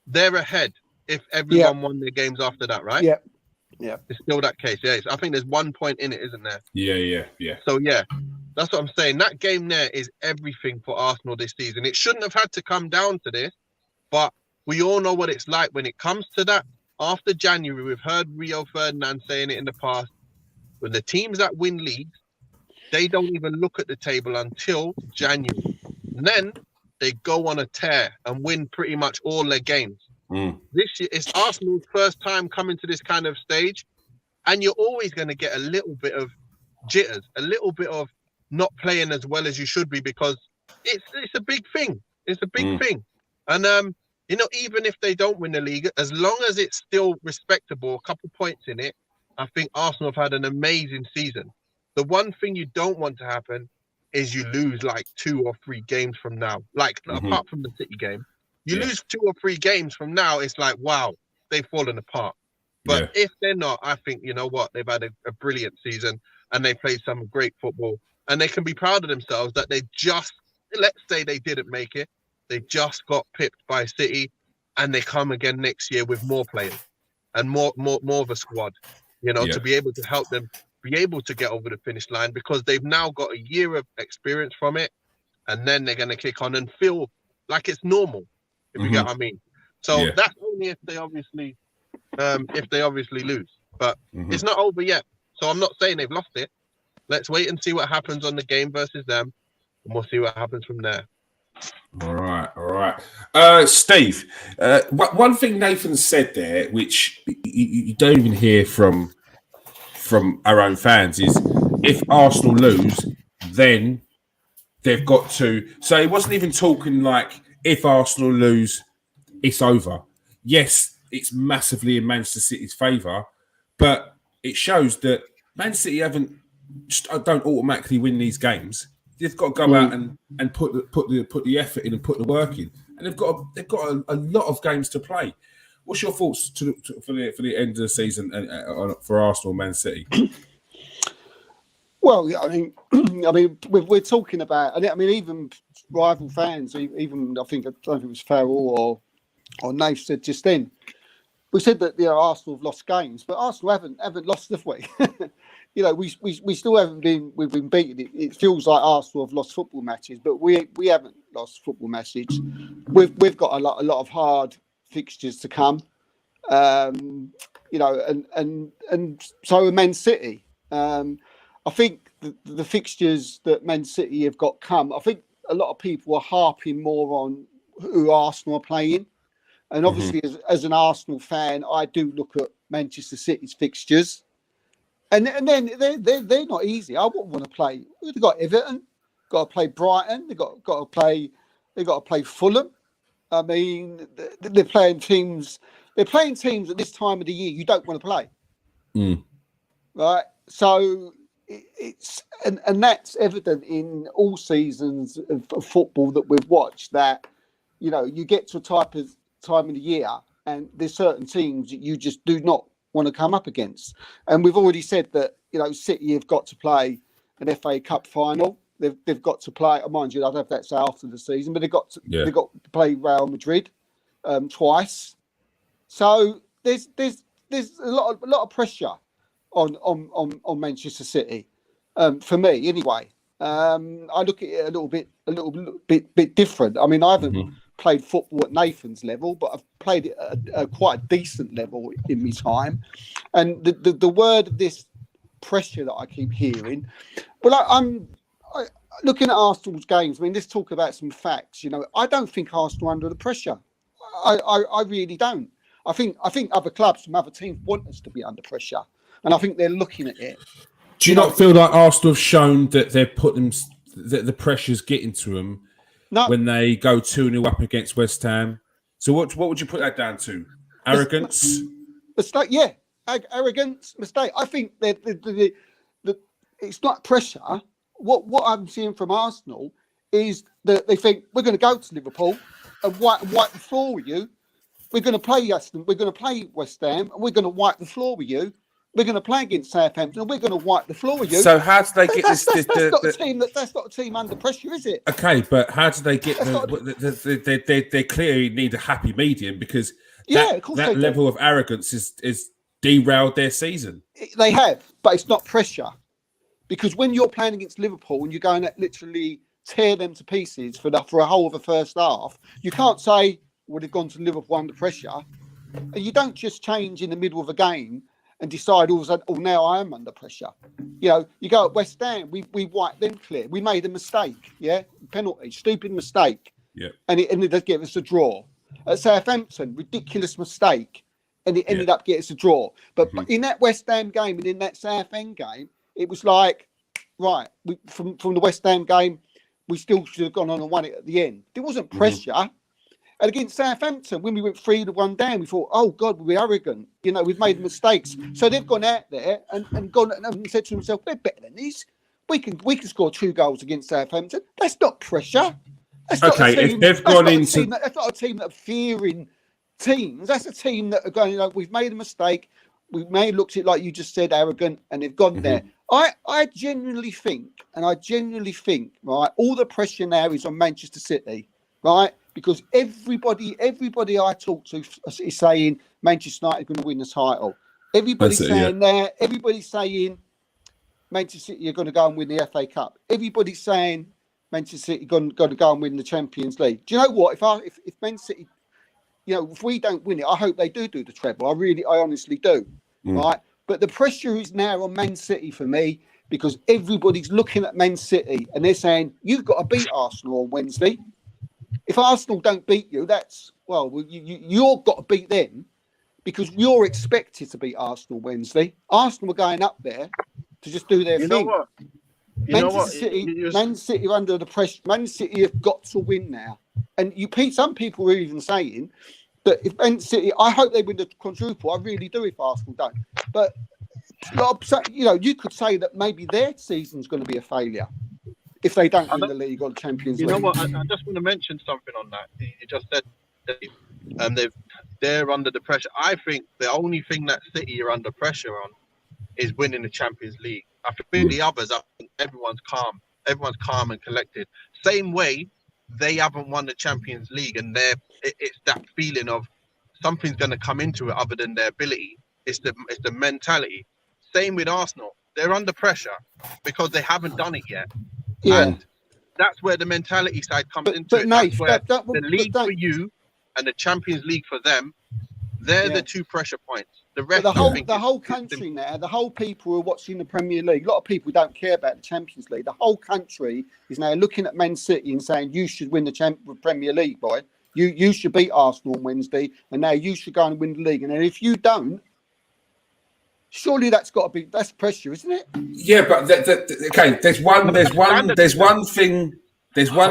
they're ahead if everyone won their games after that, right? Yeah. Yeah. It's still that case. Yeah. I think there's 1 point in it, isn't there? Yeah. So yeah, that's what I'm saying. That game there is everything for Arsenal this season. It shouldn't have had to come down to this, but we all know what it's like when it comes to that. After January, we've heard Rio Ferdinand saying it in the past. When the teams that win leagues, they don't even look at the table until January. And then they go on a tear and win pretty much all their games. This year, it's Arsenal's first time coming to this kind of stage, and you're always going to get a little bit of jitters, a little bit of not playing as well as you should be, because it's a big thing. It's a big thing. And, you know, even if they don't win the league, as long as it's still respectable, a couple points in it, I think Arsenal have had an amazing season. The one thing you don't want to happen is you lose like 2 or 3 games from now. Like, apart from the City game, you lose 2 or 3 games from now, it's like, wow, they've fallen apart. But if they're not, I think, you know what, they've had a brilliant season and they played some great football. And they can be proud of themselves that they just, let's say they didn't make it, they just got pipped by City, and they come again next year with more players and more of a squad, you know, to be able to help them be able to get over the finish line, because they've now got a year of experience from it, and then they're going to kick on and feel like it's normal, if you get what I mean. So that's only if they obviously lose, but it's not over yet. So I'm not saying they've lost it. Let's wait and see what happens on the game versus them, and we'll see what happens from there. All right. Steve, one thing Nathan said there, which you don't even hear from our own fans, is if Arsenal lose, then they've got to. So he wasn't even talking like if Arsenal lose, it's over. Yes, it's massively in Manchester City's favour, but it shows that Man City don't automatically win these games. You've got to go out and put the effort in and put the work in, and they've got a lot of games to play. What's your thoughts for the end of the season for Arsenal, Man City? Well, I mean, we're talking about. I mean, even rival fans, even I don't think it was Farrell or Nath said just then. We said that Arsenal have lost games, but Arsenal haven't lost, have we? We still haven't been. We've been beaten. It feels like Arsenal have lost football matches, but we haven't lost football matches. We've got a lot of hard fixtures to come. And so Man City. I think the fixtures that Man City have got come. I think a lot of people are harping more on who Arsenal are playing. And obviously, as an Arsenal fan, I do look at Manchester City's fixtures, and then they're not easy. I wouldn't want to play. They've got Everton, got to play Brighton. They've got to play Fulham. I mean, they're playing teams. They're playing teams at this time of the year you don't want to play, right? So it's and that's evident in all seasons of football that we've watched. That you get to a type of time of the year and there's certain teams that you just do not want to come up against, and we've already said that City have got to play an FA Cup final. They've got to play. Mind you, I don't know if that's after the season, but they've got to play Real Madrid twice. So there's a lot of pressure on Manchester City for me anyway. I look at it a little bit different. I mean, I haven't played football at Nathan's level, but I've played it at quite a decent level in my time. And the word of this pressure that I keep hearing, well, I'm looking at Arsenal's games. I mean, let's talk about some facts. I don't think Arsenal are under the pressure. I really don't. I think other clubs from other teams want us to be under pressure, and I think they're looking at it. Do you not feel like Arsenal have shown that they've put them, that the pressure's getting to them when they go 2-0 up against West Ham? So what would you put that down to? Arrogance? Mistake, yeah. Arrogance, mistake. I think that it's not pressure. What I'm seeing from Arsenal is that they think we're going to go to Liverpool and wipe the floor with you. We're going to play Aston. We're going to play West Ham, and we're going to wipe the floor with you. We're going to play against Southampton, and we're going to wipe the floor with you. So how do they get this? That's not a team under pressure, is it? Okay, but how do they get they clearly need a happy medium, because that level of arrogance is derailed their season. They have, but it's not pressure, because when you're playing against Liverpool and you're going to literally tear them to pieces for a whole of the first half, you can't say, well, they've gone to Liverpool under pressure. And you don't just change in the middle of a game and decide all of a sudden, now I am under pressure. You go at West Ham, we wiped them clear. We made a mistake, penalty, stupid mistake. Yeah. And it does give us a draw. At Southampton, ridiculous mistake. And it ended up getting us a draw. But in that West Ham game and in that Southend game, it was like, right, from the West Ham game, we still should have gone on and won it at the end. There wasn't pressure. And against Southampton, when we went 3-1 down, we thought, oh, God, we're arrogant. We've made mistakes. So they've gone out there and gone and said to themselves, we're better than this. We can score 2 goals against Southampton. That's not pressure. That's not if they've gone into... That's not a team that are fearing teams. That's a team that are going, we've made a mistake. We may have looked at it, like you just said, arrogant, and they've gone there. I genuinely think, right, all the pressure now is on Manchester City, right? Because everybody I talk to is saying Manchester United are going to win the title. Everybody's saying Manchester City are going to go and win the FA Cup. Everybody's saying Manchester City are going to go and win the Champions League. Do you know what? If Man City, if we don't win it, I hope they do the treble. I honestly do. Right? But the pressure is now on Man City for me, because everybody's looking at Man City and they're saying, you've got to beat Arsenal on Wednesday. If Arsenal don't beat you, you've got to beat them, because you're expected to beat Arsenal Wednesday. Arsenal are going up there to just do their thing. Man City are under the pressure. Man City have got to win now. And some people are even saying that if Man City, I hope they win the quadruple. I really do if Arsenal don't. But you could say that maybe their season's going to be a failure. if they don't win the league or the Champions League. You know what? I just want to mention something on that. You just said they're under the pressure. I think the only thing that City are under pressure on is winning the Champions League. I think the others, I think everyone's calm. Everyone's calm and collected. Same way they haven't won the Champions League, and it's that feeling of something's going to come into it other than their ability. It's the mentality. Same with Arsenal. They're under pressure because they haven't done it yet. Yeah. And that's where the mentality side comes into but it. Nate, That's where that, the league for you and the Champions League for them, they're the two pressure points. The rest, the whole country now, the whole people who are watching the Premier League, a lot of people don't care about the Champions League. The whole country is now looking at Man City and saying, you should win the Premier League, boy. You should beat Arsenal on Wednesday, and now you should go and win the league. And then if you don't, surely that's pressure, isn't it? Yeah, but okay. There's one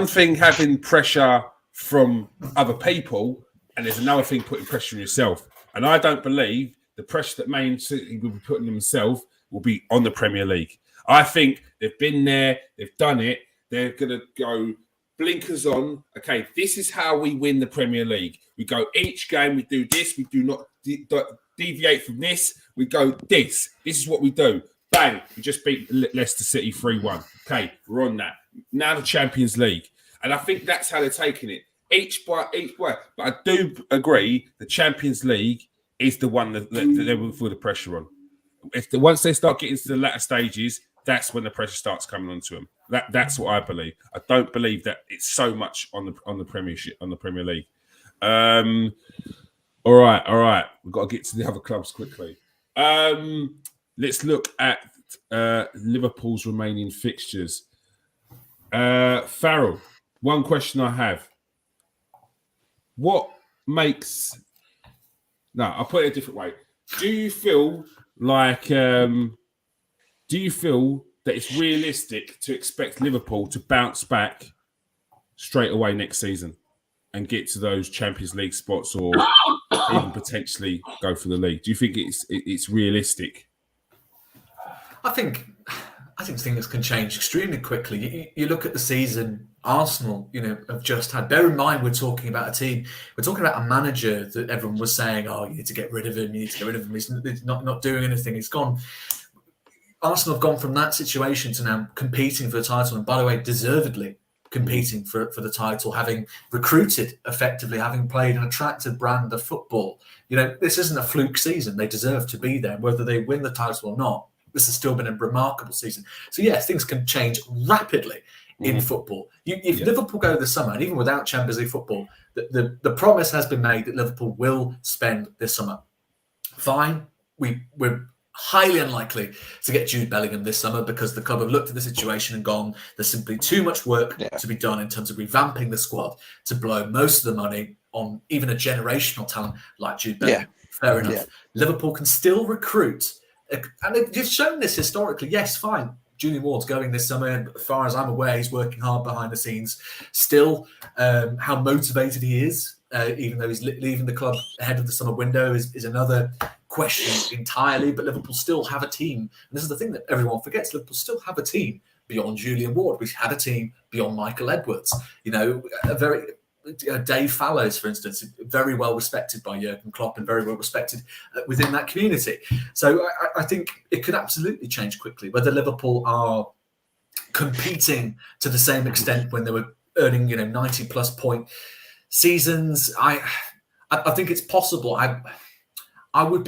thing having pressure from other people, and there's another thing putting pressure on yourself. And I don't believe the pressure that Man City will be putting on themselves will be on the Premier League. I think they've been there, they've done it. They're gonna go blinkers on. Okay, this is how we win the Premier League. We go each game, we do this. We do not deviate from this. We go this. This is what we do. Bang! We just beat Leicester City 3-1. Okay, we're on that. Now the Champions League, and I think that's how they're taking it. Each way. But I do agree the Champions League is the one that they will feel the pressure on. Once they start getting to the latter stages, that's when the pressure starts coming onto them. That's what I believe. I don't believe that it's so much on the Premiership, on the Premier League. All right. We've got to get to the other clubs quickly. Let's look at Liverpool's remaining fixtures. Farrell, one question I have. What makes... No, I'll put it a different way. Do you feel that it's realistic to expect Liverpool to bounce back straight away next season and get to those Champions League spots, or even potentially go for the league? Do you think it's realistic? I think things can change extremely quickly. You look at the season Arsenal, have just had. Bear in mind, we're talking about a team. We're talking about a manager that everyone was saying, "Oh, you need to get rid of him. You need to get rid of him. He's not doing anything. He's gone." Arsenal have gone from that situation to now competing for the title, and by the way, deservedly competing for the title, having recruited effectively, having played an attractive brand of football. This isn't a fluke season. They deserve to be there, whether they win the title or not. This has still been a remarkable season. So yes, things can change rapidly in football. If Liverpool go this summer, and even without Champions League football, the promise has been made that Liverpool will spend this summer. Fine, we're highly unlikely to get Jude Bellingham this summer because the club have looked at the situation and gone, there's simply too much work to be done in terms of revamping the squad to blow most of the money on even a generational talent like Jude Bellingham. Fair enough. Liverpool can still recruit, and they've shown this historically. Yes, fine. Julian Ward's going this summer. As far as I'm aware, he's working hard behind the scenes. Still, how motivated he is, even though he's leaving the club ahead of the summer window, is another question entirely. But Liverpool still have a team. And this is the thing that everyone forgets. Liverpool still have a team beyond Julian Ward. We've had a team beyond Michael Edwards. Dave Fallows, for instance, very well respected by Jurgen Klopp and very well respected within that community. So I think it could absolutely change quickly. Whether Liverpool are competing to the same extent when they were earning 90-plus point seasons, I think it's possible. I'd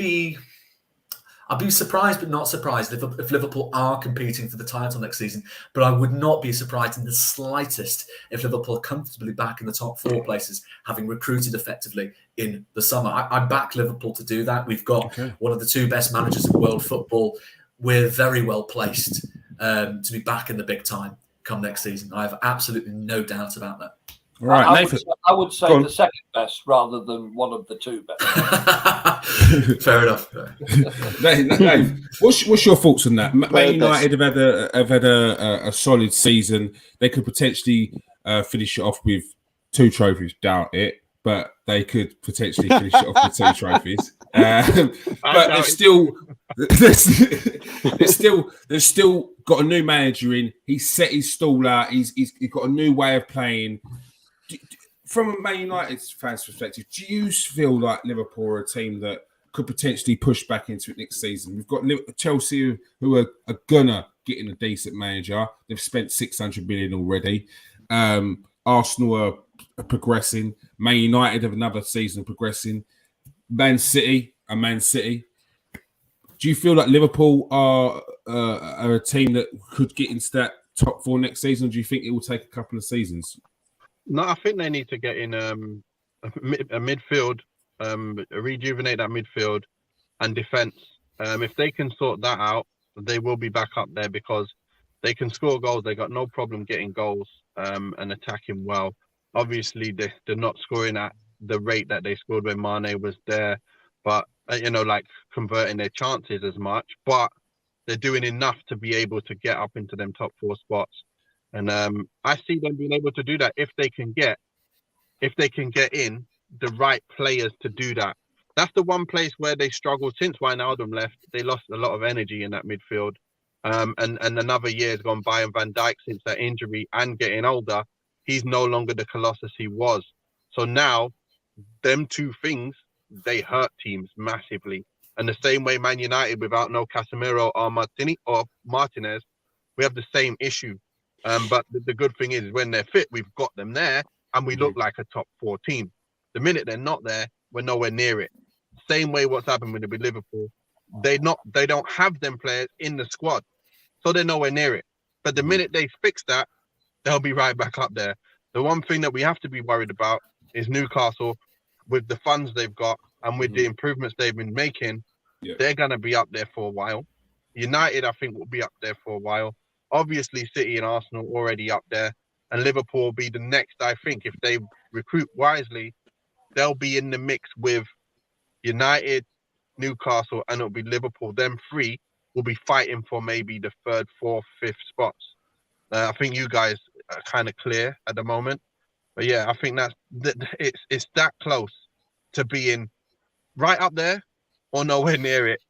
be surprised, but not surprised if Liverpool are competing for the title next season. But I would not be surprised in the slightest if Liverpool are comfortably back in the top 4 places, having recruited effectively in the summer. I back Liverpool to do that. We've got one of the 2 best managers in world football. We're very well placed to be back in the big time come next season. I have absolutely no doubt about that. Right, I would say the second best rather than one of the 2 best. Fair enough. Dave, what's your thoughts on that? Man United have had a solid season. They could potentially finish it off with 2 trophies. Doubt it, but they could potentially finish it off with 2 trophies. But there's still got a new manager in. He's set his stall out. He's got a new way of playing. From a Man United fans' perspective, do you feel like Liverpool are a team that could potentially push back into it next season? We've got Chelsea who are gonna get in a decent manager. They've spent 600 million already. Arsenal are progressing. Man United have another season progressing. Man City. Do you feel like Liverpool are a team that could get into that top 4 next season, or do you think it will take a couple of seasons? No, I think they need to get in a midfield, rejuvenate that midfield and defense. If they can sort that out, they will be back up there because they can score goals. They got no problem getting goals and attacking well. Obviously, they're not scoring at the rate that they scored when Mane was there, but like converting their chances as much. But they're doing enough to be able to get up into them top 4 spots. And I see them being able to do that if they can get in the right players to do that. That's the one place where they struggled since Wijnaldum left. They lost a lot of energy in that midfield. And another year has gone by, and Van Dijk, since that injury and getting older, he's no longer the Colossus he was. So now, them 2 things, they hurt teams massively. And the same way Man United without no Casemiro or Martinez, we have the same issue. But the good thing is when they're fit, we've got them there and we look like a top 4 team. The minute they're not there, we're nowhere near it. Same way what's happened with Liverpool. They don't have them players in the squad, so they're nowhere near it. But the minute they fix that, they'll be right back up there. The one thing that we have to be worried about is Newcastle, with the funds they've got and with the improvements they've been making, they're going to be up there for a while. United, I think, will be up there for a while. Obviously, City and Arsenal already up there, and Liverpool will be the next. I think if they recruit wisely, they'll be in the mix with United, Newcastle, and it'll be Liverpool. Them 3 will be fighting for maybe the 3rd, 4th, 5th spots. I think you guys are kind of clear at the moment, but yeah, I think it's that close to being right up there or nowhere near it,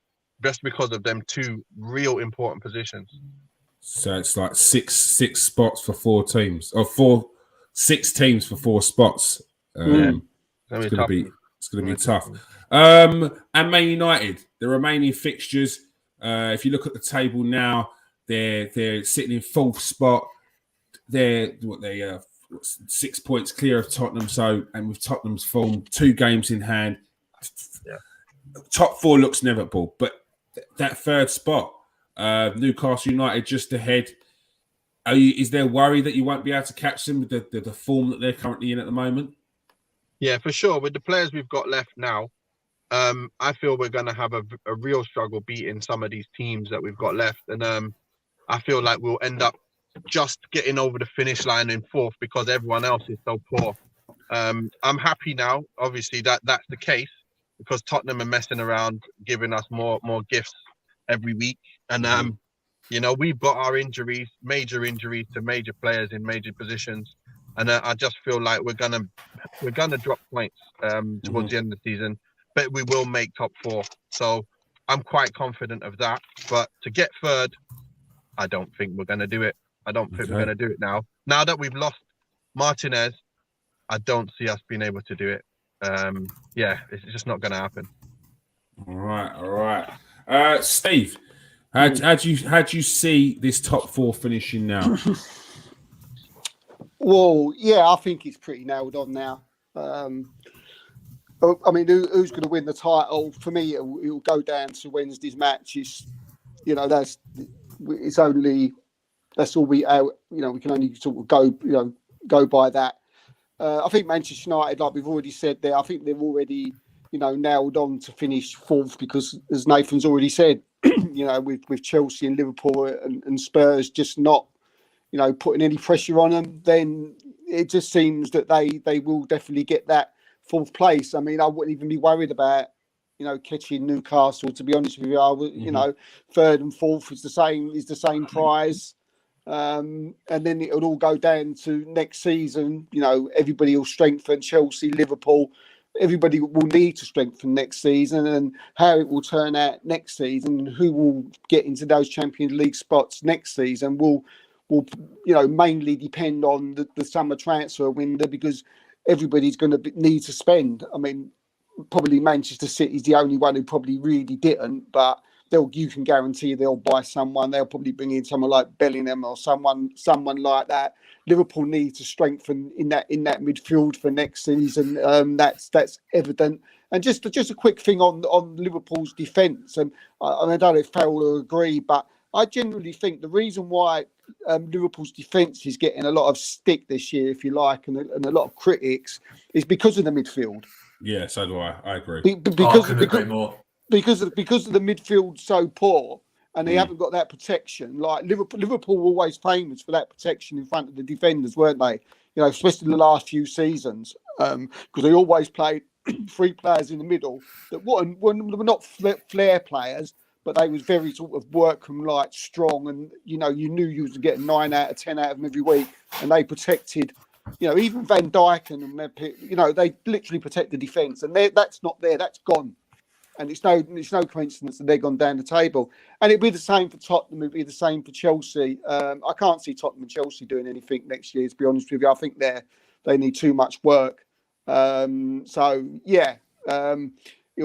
just because of them 2 real important positions. So it's like six spots for 4 teams, or 6 teams for 4 spots. It's going to be tough. And Man United, the remaining fixtures. If you look at the table now, they're sitting in 4th spot. They're 6 points clear of Tottenham. So, and with Tottenham's form, 2 games in hand, top 4 looks inevitable. But that 3rd spot. Newcastle United just ahead. Is there worry that you won't be able to catch them with the form that they're currently in at the moment? Yeah, for sure. With the players we've got left now, I feel we're going to have a real struggle beating some of these teams that we've got left. And I feel like we'll end up just getting over the finish line in 4th because everyone else is so poor. I'm happy now, obviously, that's the case, because Tottenham are messing around, giving us more gifts every week. And, we've got our major injuries to major players in major positions. And I just feel like we're gonna drop points towards the end of the season, but we will make top 4. So I'm quite confident of that. But to get 3rd, I don't think we're gonna do it. I don't think we're gonna do it now. Now that we've lost Martinez, I don't see us being able to do it. It's just not gonna happen. All right. Steve, how do you see this top 4 finishing now? Well, yeah, I think it's pretty nailed on now. I mean, who's going to win the title? For me, it'll go down to Wednesday's match. That's all we can only sort of go by that. I think Manchester United, like we've already said there, I think they're already nailed on to finish 4th because, as Nathan's already said, with Chelsea and Liverpool and Spurs just not putting any pressure on them, then it just seems that they will definitely get that 4th place. I mean, I wouldn't even be worried about catching Newcastle, to be honest with you. 3rd and 4th is the same prize. And then it'll all go down to next season. You know, everybody will strengthen. Chelsea, Liverpool, everybody will need to strengthen next season, and how it will turn out next season, who will get into those Champions League spots next season will mainly depend on the summer transfer window, because everybody's going to need to spend. I mean, probably Manchester City is the only one who probably really didn't, but you can guarantee they'll buy someone. They'll probably bring in someone like Bellingham or someone like that. Liverpool need to strengthen in that midfield for next season. That's evident. And just a quick thing on Liverpool's defence, and I don't know if Farrell will agree, but I generally think the reason why Liverpool's defence is getting a lot of stick this year, if you like, and a lot of critics, is because of the midfield. Yeah, so do I. I agree. Because couldn't agree more. Because of the midfield so poor, and they haven't got that protection. Like Liverpool were always famous for that protection in front of the defenders, weren't they? You know, especially the last few seasons, because they always played three players in the middle that were not flair players, but they was very sort of workmanlike, strong, and you knew you was getting 9 out of 10 out of them every week, and they protected. You know, even Van Dijk and they literally protect the defence, and that's not there. That's gone. And it's no coincidence that they've gone down the table. And it'll be the same for Tottenham. It'll be the same for Chelsea. I can't see Tottenham and Chelsea doing anything next year, to be honest with you. I think they need too much work. It'll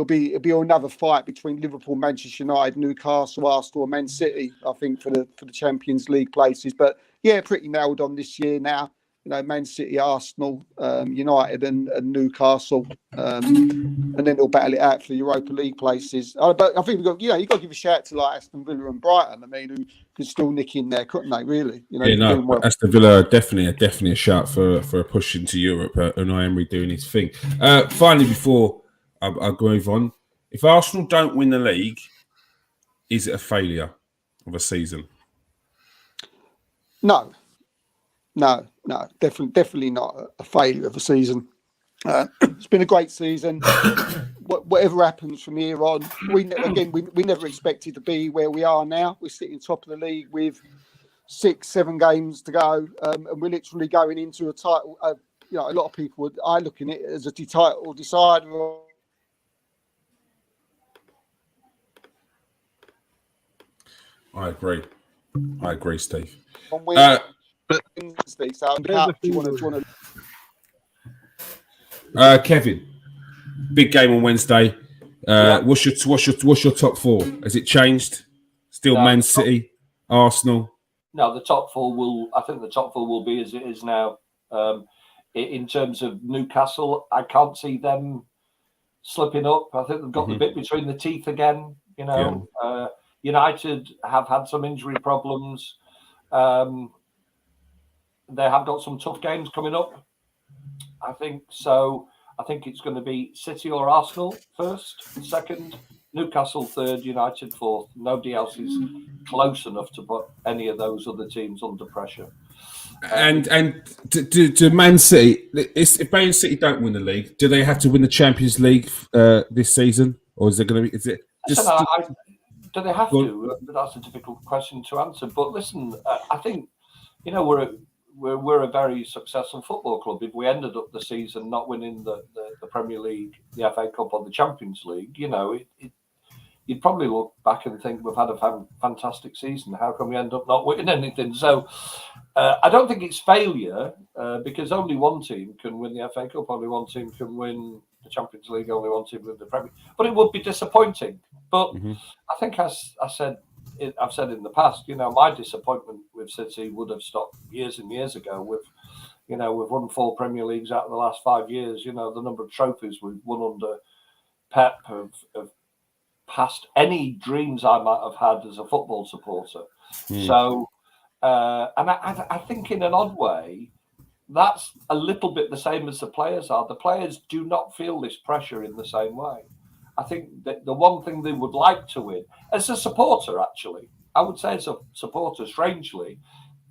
be another fight between Liverpool, Manchester United, Newcastle, Arsenal, and Man City, I think, for the Champions League places. But yeah, pretty nailed on this year now. You know, Man City, Arsenal, United, and Newcastle, and then they'll battle it out for the Europa League places. But I think you got to give a shout to like Aston Villa and Brighton. I mean, who could still nick in there, couldn't they? Really? Well. Aston Villa are definitely a shout for a push into Europe. Unai Emery doing his thing. Finally, before I go on, if Arsenal don't win the league, is it a failure of a season? No, definitely not a failure of a season. It's been a great season. Whatever happens from here on, we never expected to be where we are now. We're sitting top of the league with 6-7 games to go, and we're literally going into a title. A lot of people are looking at it as a title decider. I agree, Steve. Kevin, big game on Wednesday. What's your top four? Has it changed? Still Man City, Arsenal? No, the top four will. I think the top four will be as it is now. In terms of Newcastle, I can't see them slipping up. I think they've got the bit between the teeth again. United have had some injury problems. They have got some tough games coming up, I think. So I think it's going to be City or Arsenal first, second, Newcastle third, United fourth. Nobody else is close enough to put any of those other teams under pressure. And to Man City, if Man City don't win the league, do they have to win the Champions League this season, or is it going to be? Is it just? Do they have to? That's a difficult question to answer. But listen, I think we're a very successful football club. If we ended up the season not winning the Premier League, the FA Cup, or the Champions League, you'd probably look back and think we've had a fantastic season. How come we end up not winning anything? So I don't think it's failure because only one team can win the FA Cup, only one team can win the Champions League, only one team win the Premier League. But it would be disappointing. But I think, as I've said in the past, my disappointment with City would have stopped years and years ago. We've won 4 Premier Leagues out of the last 5 years. The number of trophies we've won under Pep have past any dreams I might have had as a football supporter. So, and I think in an odd way, that's a little bit the same as the players are. The players do not feel this pressure in the same way. I think that the one thing they would like to win, as a supporter, actually, I would say as a supporter, strangely,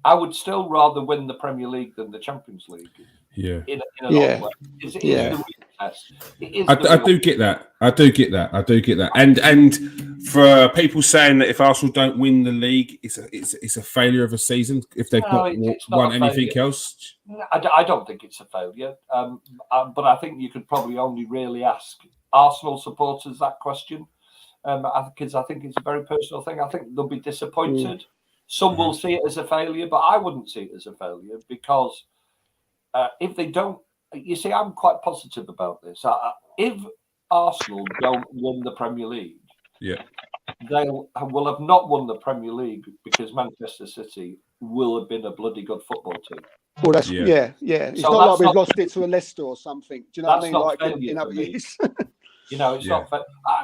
I would still rather win the Premier League than the Champions League. Yeah. In an odd way. Is the real Yes. It is I do get that. I do get that. And for people saying that if Arsenal don't win the league, it's a failure of a season if they've not won anything else. I don't think it's a failure. But I think you could probably only really ask Arsenal supporters that question. Because I think it's a very personal thing. I think they'll be disappointed. Some will see it as a failure, but I wouldn't see it as a failure because if they don't, you see, I'm quite positive about this. If Arsenal don't win the Premier League, they will have not won the Premier League because Manchester City will have been a bloody good football team. Well, that's yeah. It's So not like we've lost it to a Leicester or something. Do you know what I mean? Like in other years. You know, it's not fair.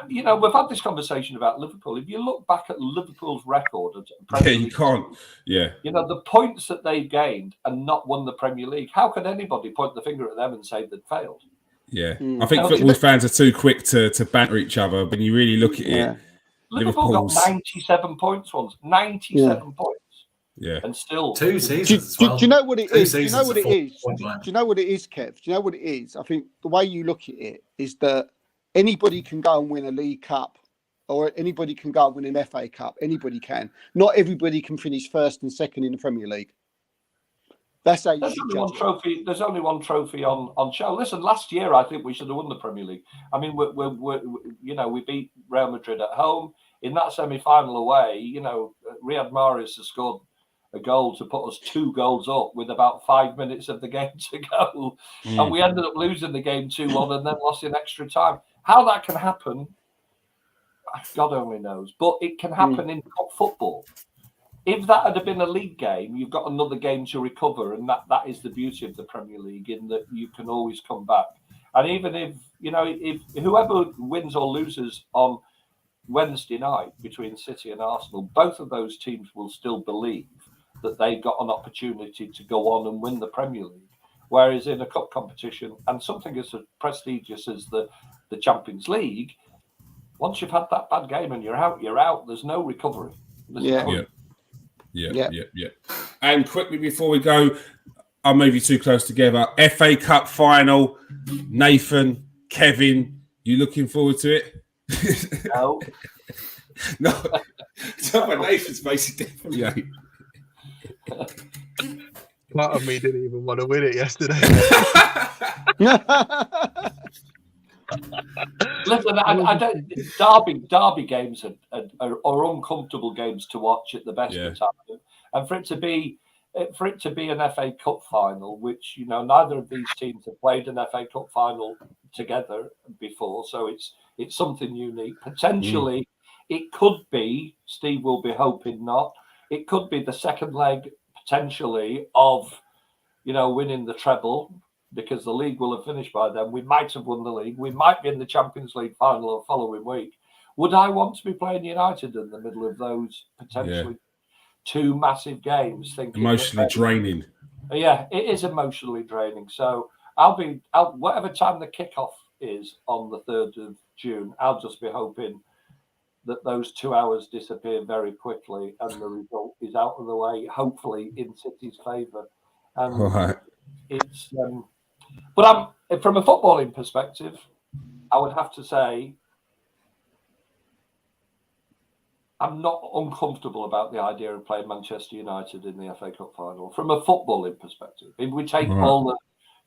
You know, we've had this conversation about Liverpool. If you look back at Liverpool's record, you can't. Yeah. You know, the points that they've gained and not won the Premier League. How could anybody point the finger at them and say they'd failed? Yeah, I think football fans are too quick to banter each other. When you really look at it, Liverpool got 97 points once. 97 points. Yeah, and still 2 seasons. Do you know what it is? Do you know what it is? Do you know what it is, Kev? Do you know what it is? I think the way you look at it is that anybody can go and win a League Cup, or anybody can go and win an FA Cup. Anybody can. Not everybody can finish first and second in the Premier League. That's how you There's should only judge one trophy. There's only one trophy on show. Listen, last year I think we should have won the Premier League. I mean, we beat Real Madrid at home in that semi-final away. You know, Riyad Mahrez has scored a goal to put us 2 goals up with about 5 minutes of the game to go, and we ended up losing the game 2-1 and then lost in extra time. How that can happen, God only knows. But it can happen in top football. If that had been a league game, you've got another game to recover, and that is the beauty of the Premier League, in that you can always come back. And even if whoever wins or loses on Wednesday night between City and Arsenal, both of those teams will still believe that they've got an opportunity to go on and win the Premier League. Whereas in a cup competition, and something as prestigious as the Champions League, once you've had that bad game and you're out. There's no recovery. Yeah. And quickly before we go, I'll move you too close together. FA Cup final, Nathan, Kevin, you looking forward to it? No. No. Nathan's basically definitely. Part of me didn't even want to win it yesterday. Listen, I don't. Derby games are uncomfortable games to watch at the best of times, and for it to be an FA Cup final, which neither of these teams have played an FA Cup final together before, so it's something unique. Potentially, it could be. Steve will be hoping not. It could be the second leg potentially of winning the treble, because the league will have finished by then. We might have won the league. We might be in the Champions League final the following week. Would I want to be playing United in the middle of those potentially 2 massive games? Emotionally draining. Yeah, it is emotionally draining. So I'll whatever time the kickoff is on the 3rd of June, I'll just be hoping that those 2 hours disappear very quickly and the result is out of the way, hopefully in City's favour. And all right. It's but from a footballing perspective, I would have to say I'm not uncomfortable about the idea of playing Manchester United in the FA Cup final. From a footballing perspective, if we take all the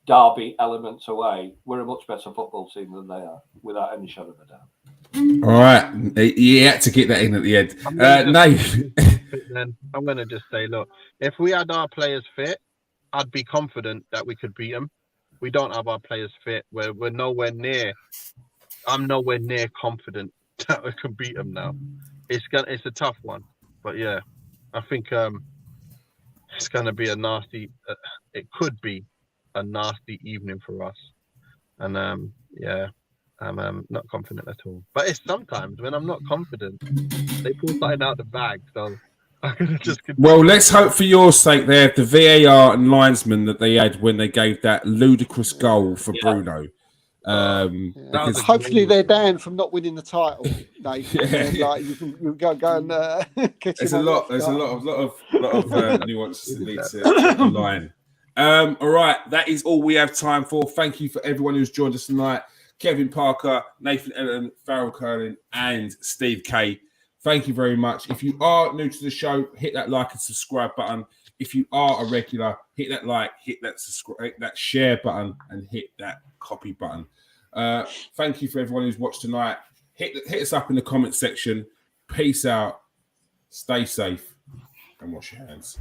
derby elements away, we're a much better football team than they are, without any shadow of a doubt. All right, you had to get that in at the end. Then I'm going to just say, look, if we had our players fit, I'd be confident that we could beat them. We don't have our players fit. We're nowhere near. I'm nowhere near confident that we can beat them now. It's a tough one, but yeah, I think it's going to be a nasty. It could be a nasty evening for us, and I'm not confident at all. But it's sometimes when I'm not confident, they pull something out the bag. So I'm gonna just continue. Well, let's hope for your sake there the VAR and linesman that they had when they gave that ludicrous goal for Bruno. Because hopefully they're down from not winning the title. Like you go and catch. There's a lot of nuances that need to align. All right, that is all we have time for. Thank you for everyone who's joined us tonight. Kevin Parker, Nathan Ellen, Farrell Curlin, and Steve K. Thank you very much. If you are new to the show, hit that like and subscribe button. If you are a regular, hit that like, hit that subscribe, hit that share button, and hit that copy button. Thank you for everyone who's watched tonight. Hit us up in the comment section. Peace out. Stay safe and wash your hands.